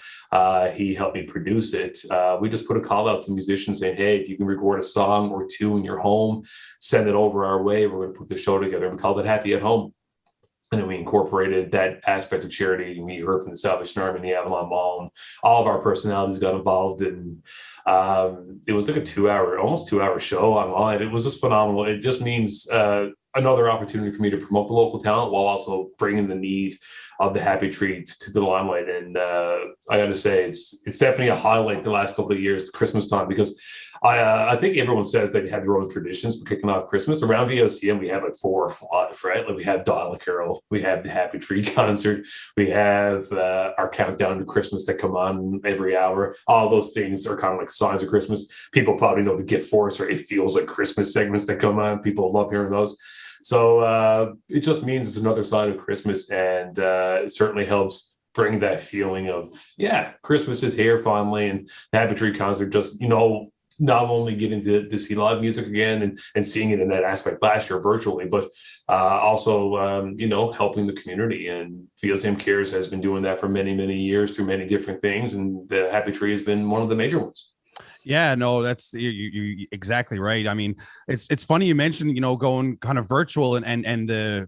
he helped me produce it. We just put a call out to musicians saying, hey, if you can record a song or two in your home, send it over our way. We're going to put the show together. We called it Happy at Home. And then we incorporated that aspect of charity. We heard from the Salvation Army and the Avalon Mall, and all of our personalities got involved. And it was like almost 2 hour show online. It was just phenomenal. It just means another opportunity for me to promote the local talent while also bringing the need of the Happy Tree to the limelight. And I got to say, it's definitely a highlight the last couple of years, Christmas time, because I think everyone says they have their own traditions for kicking off Christmas. Around VOCM, we have like 4 or 5, right? Like we have Donald Carol, we have the Happy Tree concert, we have our countdown to Christmas that come on every hour. All those things are kind of like signs of Christmas. People probably know the Get Force or It Feels Like Christmas segments that come on. People love hearing those. So it just means it's another sign of Christmas, and it certainly helps bring that feeling of, yeah, Christmas is here finally. And Happy Tree concert, just, not only getting to see live music again and seeing it in that aspect last year virtually, but also, helping the community. And VOCM Cares has been doing that for many, many years through many different things. And the Happy Tree has been one of the major ones. Yeah, no, that's you exactly right. I mean, it's funny you mentioned, going kind of virtual and the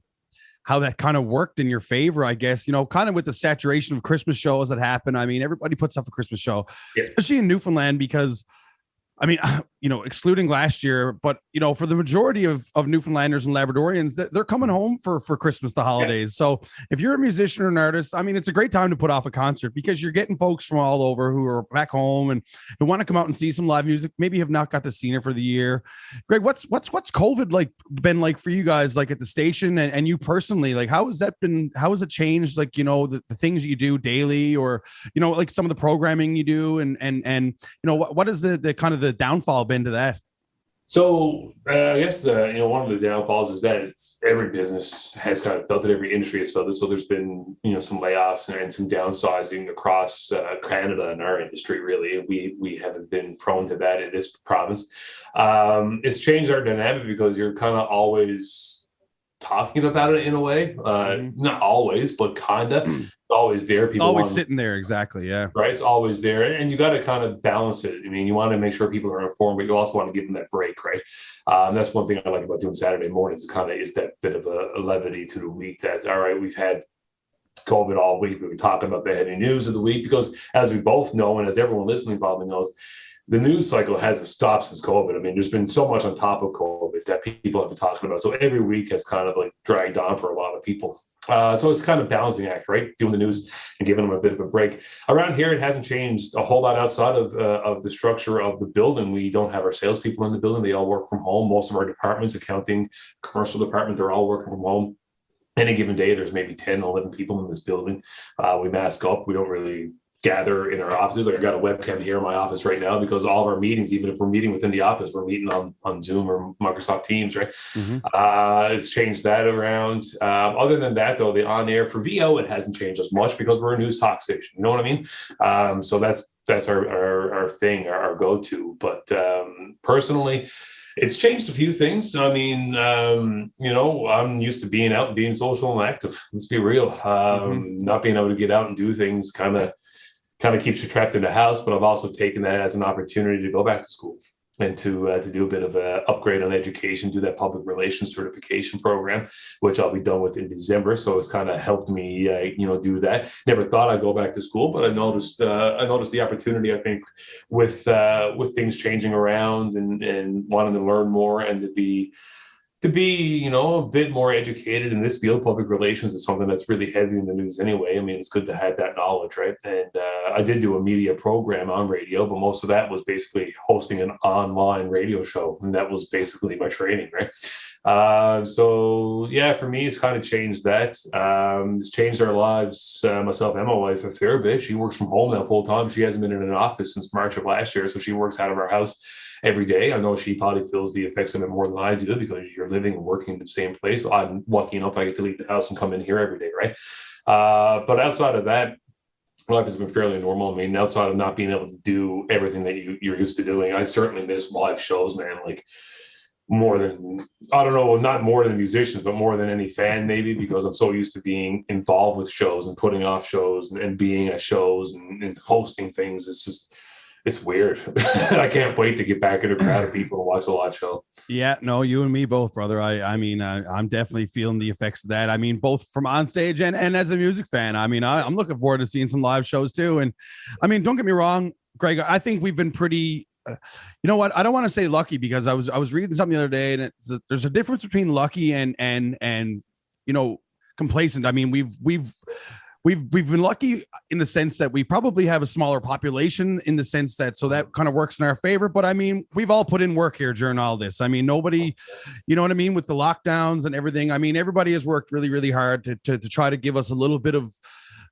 how that kind of worked in your favor, I guess, kind of with the saturation of Christmas shows that happen. I mean, everybody puts up a Christmas show, especially in Newfoundland, because I mean, excluding last year, but, for the majority of Newfoundlanders and Labradorians, they're coming home for Christmas, the holidays. Yeah. So if you're a musician or an artist, I mean, it's a great time to put off a concert because you're getting folks from all over who are back home and who want to come out and see some live music. Maybe have not got to see it for the year. Greg, what's COVID been like for you guys, like at the station and you personally, like, how has it changed? Like, the things you do daily or, like some of the programming you do and what is the kind of the downfall been to that? So I guess one of the downfalls is that every business has kind of felt it, every industry has felt it. So there's been some layoffs and some downsizing across Canada and our industry. Really, we haven't been prone to that in this province. It's changed our dynamic because you're kind of always talking about it in a way, not always, but kinda. It's always there. People always sitting there, exactly. Yeah, right. It's always there, and you got to kind of balance it. I mean, you want to make sure people are informed, but you also want to give them that break, right? That's one thing I like about doing Saturday mornings. Kind of is that bit of a levity to the week. That all right, we've had COVID all week. We've been talking about the heavy news of the week because, as we both know, and as everyone listening probably knows, the news cycle hasn't stopped since COVID. I mean, there's been so much on top of COVID that people have been talking about. So every week has kind of like dragged on for a lot of people. So it's kind of balancing act, right? Doing the news and giving them a bit of a break. Around here, it hasn't changed a whole lot outside of the structure of the building. We don't have our salespeople in the building. They all work from home. Most of our departments, accounting, commercial department, they're all working from home. Any given day, there's maybe 10, 11 people in this building. We mask up. We don't really gather in our offices. Like I got a webcam here in my office right now because all of our meetings, even if we're meeting within the office, we're meeting on Zoom or Microsoft Teams, right? Mm-hmm. It's changed that around. Other than that, though, the on air for VO, it hasn't changed as much because we're a news talk station. You know what I mean? So that's our thing, our go-to. But personally, it's changed a few things. I mean, I'm used to being out and being social and active. Let's be real. Not being able to get out and do things kind of keeps you trapped in the house, but I've also taken that as an opportunity to go back to school and to do a bit of an upgrade on education, do that public relations certification program, which I'll be done with in December. So it's kind of helped me, do that. Never thought I'd go back to school, but I noticed the opportunity, I think, with things changing around and wanting to learn more and to be, a bit more educated in this field. Public relations is something that's really heavy in the news anyway. I mean, it's good to have that knowledge, right? And I did do a media program on radio, but most of that was basically hosting an online radio show. And that was basically my training, right? So yeah, for me, it's kind of changed that. It's changed our lives, myself and my wife, a fair bit. She works from home now full time. She hasn't been in an office since March of last year. So she works out of our house every day. I know she probably feels the effects of it more than I do because you're living and working in the same place. I'm lucky enough I get to leave the house and come in here every day, right? But outside of that, life has been fairly normal. I mean, outside of not being able to do everything that you're used to doing, I certainly miss live shows, man. Like more than, I don't know, not more than musicians, but more than any fan maybe, because I'm so used to being involved with shows and putting off shows and being at shows and hosting things. It's weird. I can't wait to get back in a crowd of people and watch a live show. Yeah, no, you and me both, brother. I mean, I'm definitely feeling the effects of that. I mean, both from on stage and as a music fan. I mean, I'm looking forward to seeing some live shows too. And I mean, don't get me wrong, Greg, I think we've been pretty, you know what? I don't want to say lucky because I was reading something the other day and there's a difference between lucky and complacent. I mean, we've we've been lucky in the sense that we probably have a smaller population in the sense that, so that kind of works in our favor. But I mean, we've all put in work here during all this. I mean, nobody, you know what I mean, with the lockdowns and everything. I mean, everybody has worked really, really hard to try to give us a little bit of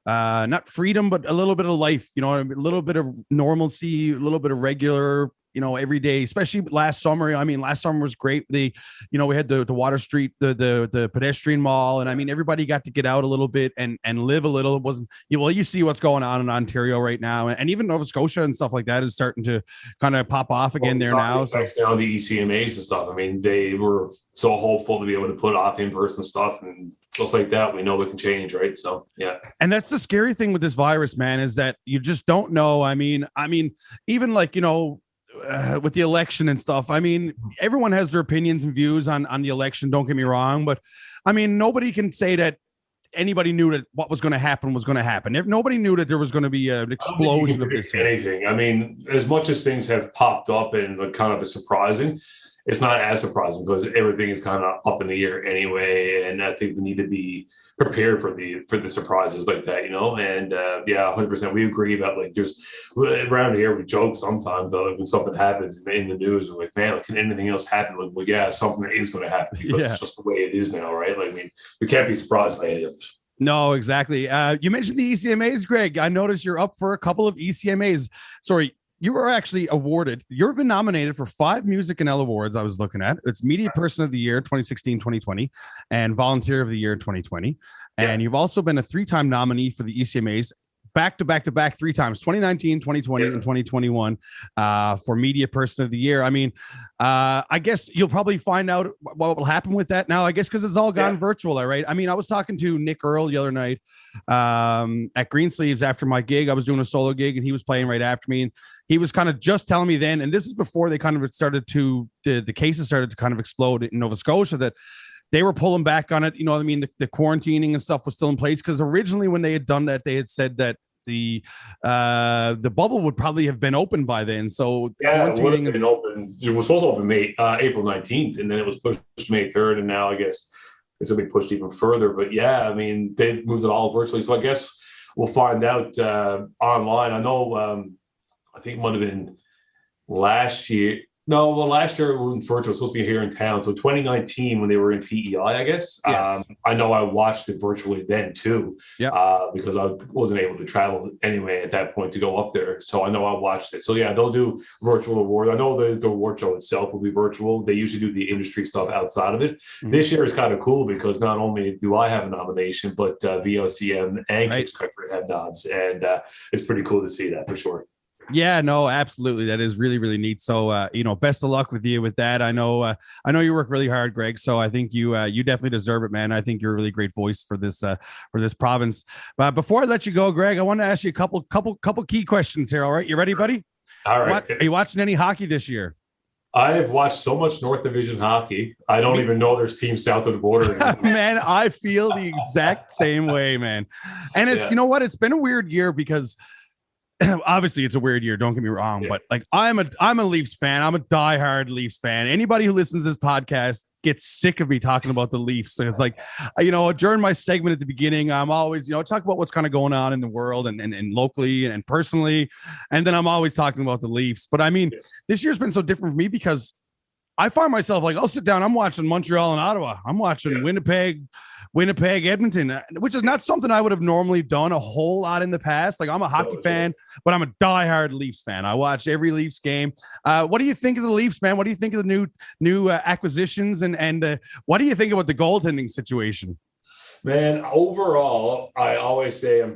not freedom, but a little bit of life, you know, a little bit of normalcy, a little bit of regular, you know, every day, especially last summer. I mean, last summer was great. You know, we had the Water Street, the pedestrian mall. And I mean, everybody got to get out a little bit and live a little. It wasn't, you see what's going on in Ontario right now. And even Nova Scotia and stuff like that is starting to kind of pop off again there now. So now the ECMAs and stuff. I mean, they were so hopeful to be able to put off in-person stuff and stuff like that. We know it can change, right? So, yeah. And that's the scary thing with this virus, man, is that you just don't know. I mean, even like, you know, with the election and stuff, I mean, everyone has their opinions and views on the election. Don't get me wrong, but I mean, nobody can say that anybody knew that what was going to happen was going to happen. If nobody knew that there was going to be an explosion of this. Anything. I mean, as much as things have popped up and kind of surprising, it's not as surprising because everything is kind of up in the air anyway. And I think we need to be prepared for the surprises like that, you know? And yeah, 100%. We agree that like just around here, we joke sometimes, but like, when something happens in the news, we're like, man, like, can anything else happen? Like, well, yeah, something is going to happen because it's just the way it is now, right? Like, I mean, we can't be surprised by any of it. No, exactly. You mentioned the ECMAs, Greg. I noticed you're up for a couple of ECMAs. Sorry. You were actually awarded. You've been nominated for 5 MusicNL awards. I was looking at it's Media Person of the Year 2016, 2020, and Volunteer of the Year 2020. And you've also been a 3-time nominee for the ECMAs, back to back 3 times, 2019, 2020, and 2021 for Media Person of the Year. I mean, I guess you'll probably find out what will happen with that now, I guess, because it's all gone virtual, all right? I mean, I was talking to Nick Earl the other night at Greensleeves after my gig. I was doing a solo gig, and he was playing right after me, and he was kind of just telling me then, and this is before they kind of started to, the cases started to kind of explode in Nova Scotia, that they were pulling back on it. You know what I mean? The quarantining and stuff was still in place, because originally when they had done that, they had said that the bubble would probably have been open by then. So yeah, it would have been open. It was supposed to open April 19th, and then it was pushed May 3rd, and now I guess it's gonna be pushed even further. But yeah, I mean, they've moved it all virtually, so I guess we'll find out online. I know. I think it might have been last year. No, well, last year when virtual was supposed to be here in town. So 2019, when they were in PEI, I guess. Yes. I know I watched it virtually then too. Yeah. Because I wasn't able to travel anyway at that point to go up there. So I know I watched it. So yeah, they'll do virtual awards. I know the award show itself will be virtual. They usually do the industry stuff outside of it. Mm-hmm. This year is kind of cool because not only do I have a nomination, but VOCM and Kixx Country have nods, and it's pretty cool to see that for sure. Yeah, no, absolutely. That is really, really neat. So, you know, best of luck with you with that. I know you work really hard, Greg. So I think you definitely deserve it, man. I think you're a really great voice for this province. But before I let you go, Greg, I want to ask you a couple key questions here. All right, you ready, buddy? All right. Are you watching any hockey this year? I have watched so much North Division hockey. I don't even know there's teams south of the border. Man, I feel the exact same way, man. And it's you know what? It's been a weird year because obviously it's a weird year, don't get me wrong, but like I'm a Leafs fan. I'm a diehard Leafs fan. Anybody who listens to this podcast gets sick of me talking about the Leafs. So it's like, you know, during my segment at the beginning, I'm always, you know, talk about what's kind of going on in the world and locally and personally, and then I'm always talking about the Leafs. But I mean, this year's been so different for me because I find myself like, I'll sit down, I'm watching Montreal and Ottawa, I'm watching Winnipeg, Edmonton, which is not something I would have normally done a whole lot in the past. Like, I'm a hockey fan, but I'm a diehard Leafs fan. I watch every Leafs game. What do you think of the Leafs, man? What do you think of the new acquisitions, and what do you think about the goaltending situation? Man, overall, I always say I'm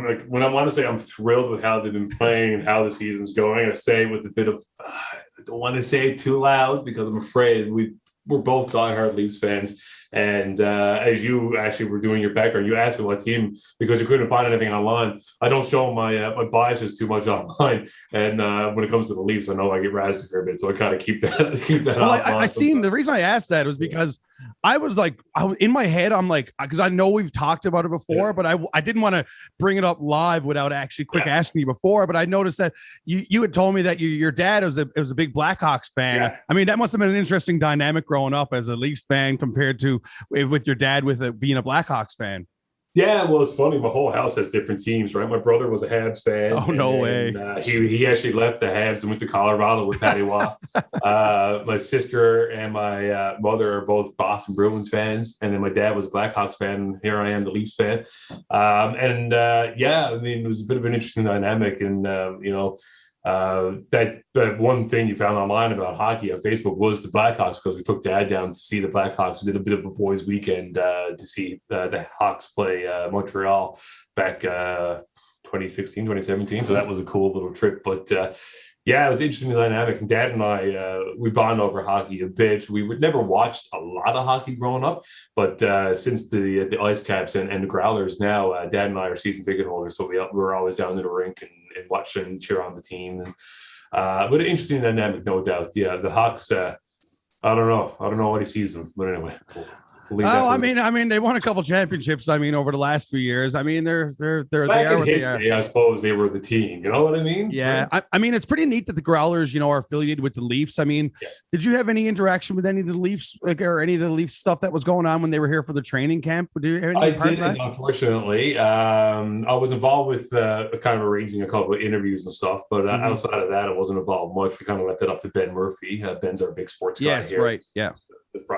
like, when I want to say I'm thrilled with how they've been playing and how the season's going. I say with a bit of I don't want to say it too loud because I'm afraid we're both diehard Leafs fans. And as you actually were doing your background, you asked me what team because you couldn't find anything online. I don't show my biases too much online, and when it comes to the Leafs, I know I get razzed a fair bit, so I kind of keep that. Well, I seen the reason I asked that was because I was like, in my head, I'm like, because I know we've talked about it before, but I didn't want to bring it up live without actually asking you before. But I noticed that you had told me that your dad was a big Blackhawks fan. Yeah. I mean, that must have been an interesting dynamic growing up as a Leafs fan compared to with your dad being a Blackhawks fan. Yeah, well, it's funny. My whole house has different teams, right? My brother was a Habs fan. Oh, no way. He actually left the Habs and went to Colorado with Patty Waugh. My sister and my mother are both Boston Bruins fans, and then my dad was a Blackhawks fan. And here I am, the Leafs fan. Yeah, I mean, it was a bit of an interesting dynamic, and that one thing you found online about hockey on Facebook was the Blackhawks, because we took Dad down to see the Blackhawks. We did a bit of a boys' weekend to see the Hawks play Montreal back 2016, 2017. So that was a cool little trip. But yeah, it was interesting dynamic. And Dad and I, we bond over hockey a bit. We would never watched a lot of hockey growing up, but since the Ice Caps and the Growlers now, Dad and I are season ticket holders. So we're always down to the rink and watch and cheer on the team. And but an interesting dynamic, no doubt. Yeah, the Hawks. I don't know what he sees them, but anyway. I mean, they won a couple championships. I mean, over the last few years. I mean, they are what they are. I suppose they were the team. You know what I mean? Yeah. Right? I mean, it's pretty neat that the Growlers, are affiliated with the Leafs. I mean, Did you have any interaction with any of the Leafs, or any of the Leafs stuff that was going on when they were here for the training camp? I didn't, unfortunately. I was involved with kind of arranging a couple of interviews and stuff, but outside of that, I wasn't involved much. We kind of left it up to Ben Murphy. Ben's our big sports guy here. Yes, right. Yeah.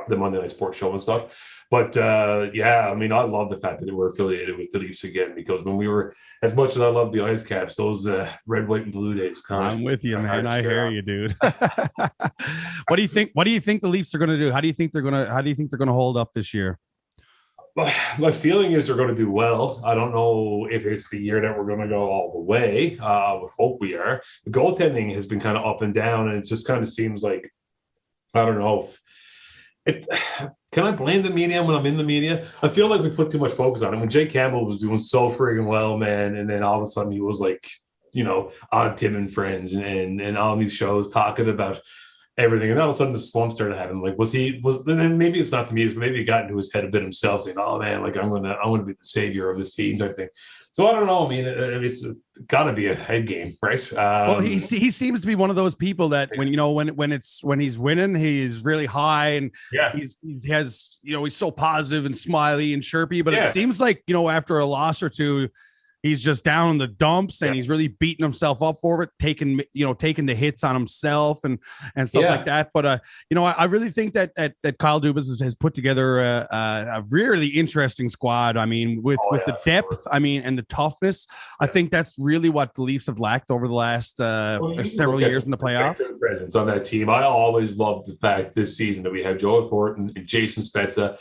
The Monday Night Sports Show and stuff. But yeah, I mean, I love the fact that they were affiliated with the Leafs again, because when we were, as much as I love the Ice Caps, those red, white, and blue days. I'm with you, man. I hear you, dude. What do you think? What do you think the Leafs are going to do? How do you think they're going to hold up this year? My feeling is they're going to do well. I don't know if it's the year that we're going to go all the way. I would hope we are. The goaltending has been kind of up and down, and it just kind of seems like, I don't know. Can I blame the media when I'm in the media? I feel like we put too much focus on it. When Jake Campbell was doing so friggin' well, man, and then all of a sudden he was like, on Tim and Friends and all these shows talking about everything, and all of a sudden the slump started happening. Like, then maybe it's not the media, but maybe it got into his head a bit himself, saying, "Oh man, like I'm gonna be the savior of this team," type thing. So I don't know. I mean, it's got to be a head game, right? Well, he seems to be one of those people that when he's winning, he's really high, and he's so positive and smiley and chirpy. But it seems like after a loss or two, he's just down in the dumps, and he's really beating himself up for it, taking the hits on himself and stuff like that. But I really think that Kyle Dubas has put together a really interesting squad. I mean, with the depth, I mean, and the toughness. I think that's really what the Leafs have lacked over the last several years in the playoffs. Presence on that team. I always loved the fact this season that we have Joe Thornton and Jason Spezza.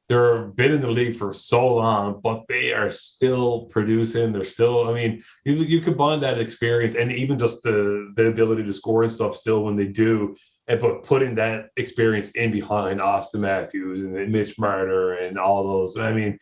They've been in the league for so long, but they are still producing. They're still, I mean, you combine that experience and even just the ability to score and stuff still when they do, but putting that experience in behind Austin Matthews and Mitch Marner and all those. I mean,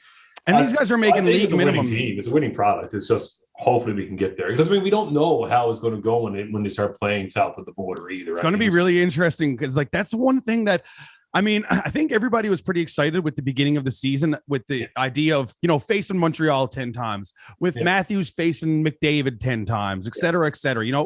and these guys are making league minimums. It's a winning product. It's just hopefully we can get there, because I mean we don't know how it's going to go when they start playing south of the border either. It's going to be really interesting, because like that's one thing that. I mean, I think everybody was pretty excited with the beginning of the season, with the idea of, facing Montreal 10 times, with Matthews facing McDavid 10 times, et cetera,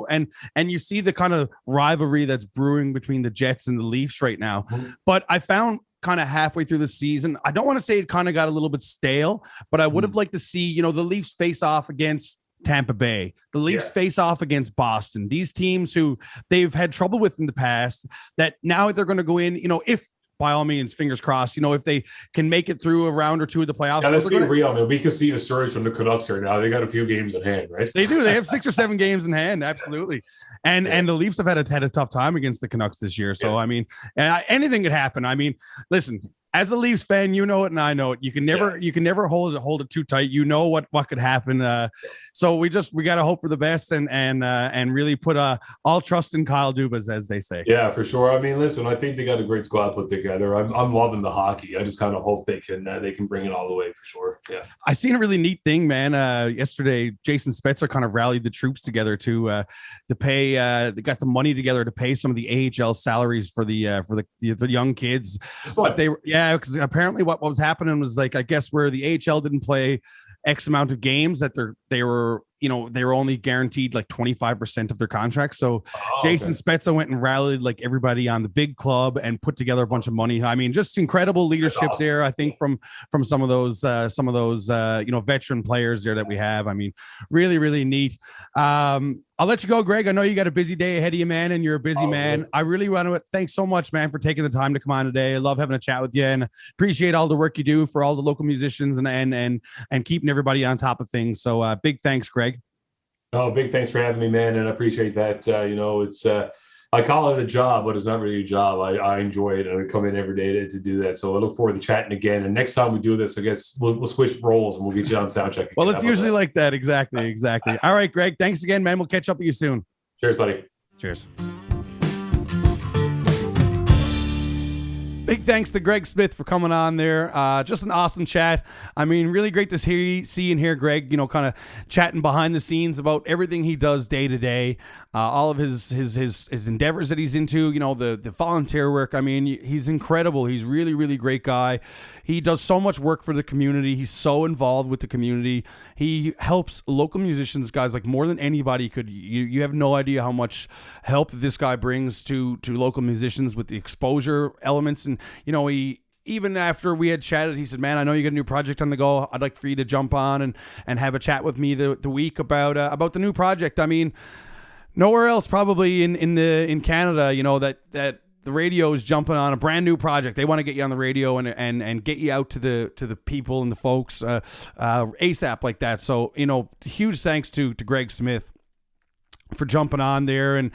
and you see the kind of rivalry that's brewing between the Jets and the Leafs right now. But I found kind of halfway through the season, I don't want to say it kind of got a little bit stale, but I would have liked to see, the Leafs face off against Tampa Bay, the Leafs face off against Boston, these teams who they've had trouble with in the past, that now they're going to go in, if by all means, fingers crossed, if they can make it through a round or two of the playoffs. Yeah, let's be real. I mean, we can see the surge from the Canucks here now. They got a few games in hand, right? They do. They have 6 or 7 games in hand. Absolutely. And the Leafs have had a tough time against the Canucks this year. So, I mean, anything could happen. I mean, listen, as a Leafs fan, you know it and I know it. You can never hold it too tight. You know what could happen. So we got to hope for the best and really put all trust in Kyle Dubas, as they say. Yeah, for sure. I mean, listen, I think they got a great squad put together. I'm loving the hockey. I just kind of hope they can bring it all the way, for sure. Yeah, I seen a really neat thing, man. Yesterday, Jason Spezza kind of rallied the troops together to pay. They got the money together to pay some of the AHL salaries for the young kids. But because apparently what was happening was, like, I guess where the AHL didn't play X amount of games, that they were they were only guaranteed like 25% of their contract. So Jason okay. Spezza went and rallied like everybody on the big club and put together a bunch of money. I mean, just incredible leadership awesome. there. I think from some of those veteran players there that we have. I mean, really, really neat. I'll let you go, Greg. I know you got a busy day ahead of you, man, and you're a busy man. Good. I really want to thanks so much, man, for taking the time to come on today. I love having a chat with you, and appreciate all the work you do for all the local musicians and keeping everybody on top of things. So big thanks, Greg. Oh, big thanks for having me, man, and I appreciate that. It's I call it a job, but it's not really a job. I enjoy it, and I come in every day to do that. So I look forward to chatting again. And next time we do this, I guess we'll switch roles and we'll get you on sound check again. Well, it's usually like that. Exactly. All right, Greg. Thanks again, man. We'll catch up with you soon. Cheers, buddy. Cheers. Big thanks to Greg Smith for coming on there. Just an awesome chat. I mean, really great to see and hear Greg, kind of chatting behind the scenes about everything he does day to day, all of his endeavors that he's into, the volunteer work. I mean, he's incredible. He's really, really great guy. He does so much work for the community. He's so involved with the community. He helps local musicians, guys, like more than anybody could. You have no idea how much help this guy brings to local musicians with the exposure elements. And, he, even after we had chatted, he said, man, I know you got a new project on the go. I'd like for you to jump on and have a chat with me the week about the new project. I mean, nowhere else probably in Canada, that the radio is jumping on a brand new project. They want to get you on the radio and get you out to the people and the folks ASAP like that. So, huge thanks to Greg Smith for jumping on there, and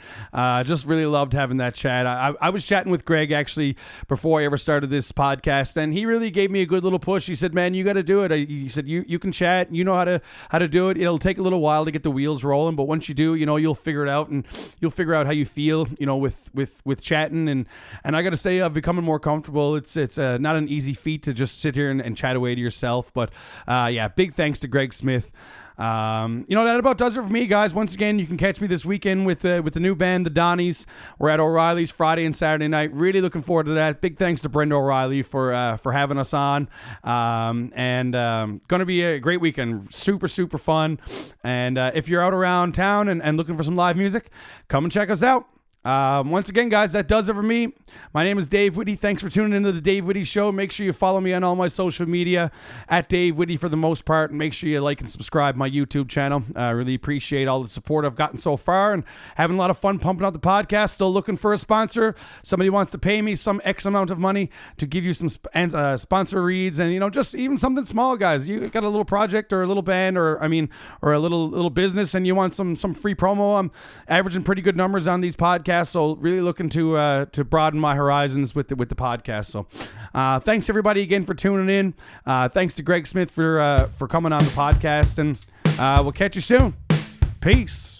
just really loved having that chat. I was chatting with Greg actually before I ever started this podcast, and he really gave me a good little push. He said, man, you got to do it. He said, you can chat, you know how to do it. It'll take a little while to get the wheels rolling, but once you do, you'll figure it out, and you'll figure out how you feel, with chatting. And I got to say, I've become more comfortable. It's not an easy feat to just sit here and chat away to yourself, but big thanks to Greg Smith. That about does it for me, guys. Once again, you can catch me this weekend with the new band, the Donnies. We're at O'Reilly's Friday and Saturday night. Really looking forward to that. Big thanks to Brenda O'Reilly for having us on. And going to be a great weekend. Super, super fun. And if you're out around town and looking for some live music, come and check us out. Once again, guys, that does it for me. My name is Dave Whitty. Thanks for tuning into the Dave Whitty Show. Make sure you follow me on all my social media at Dave Whitty for the most part. And make sure you like and subscribe my YouTube channel. I really appreciate all the support I've gotten so far and having a lot of fun pumping out the podcast. Still looking for a sponsor. Somebody wants to pay me some X amount of money to give you some sponsor reads, and just even something small, guys. You got a little project or a little band or a little business, and you want some free promo. I'm averaging pretty good numbers on these podcasts. So really looking to broaden my horizons with the podcast. So thanks everybody again for tuning in. Thanks to Greg Smith for coming on the podcast, and we'll catch you soon. Peace.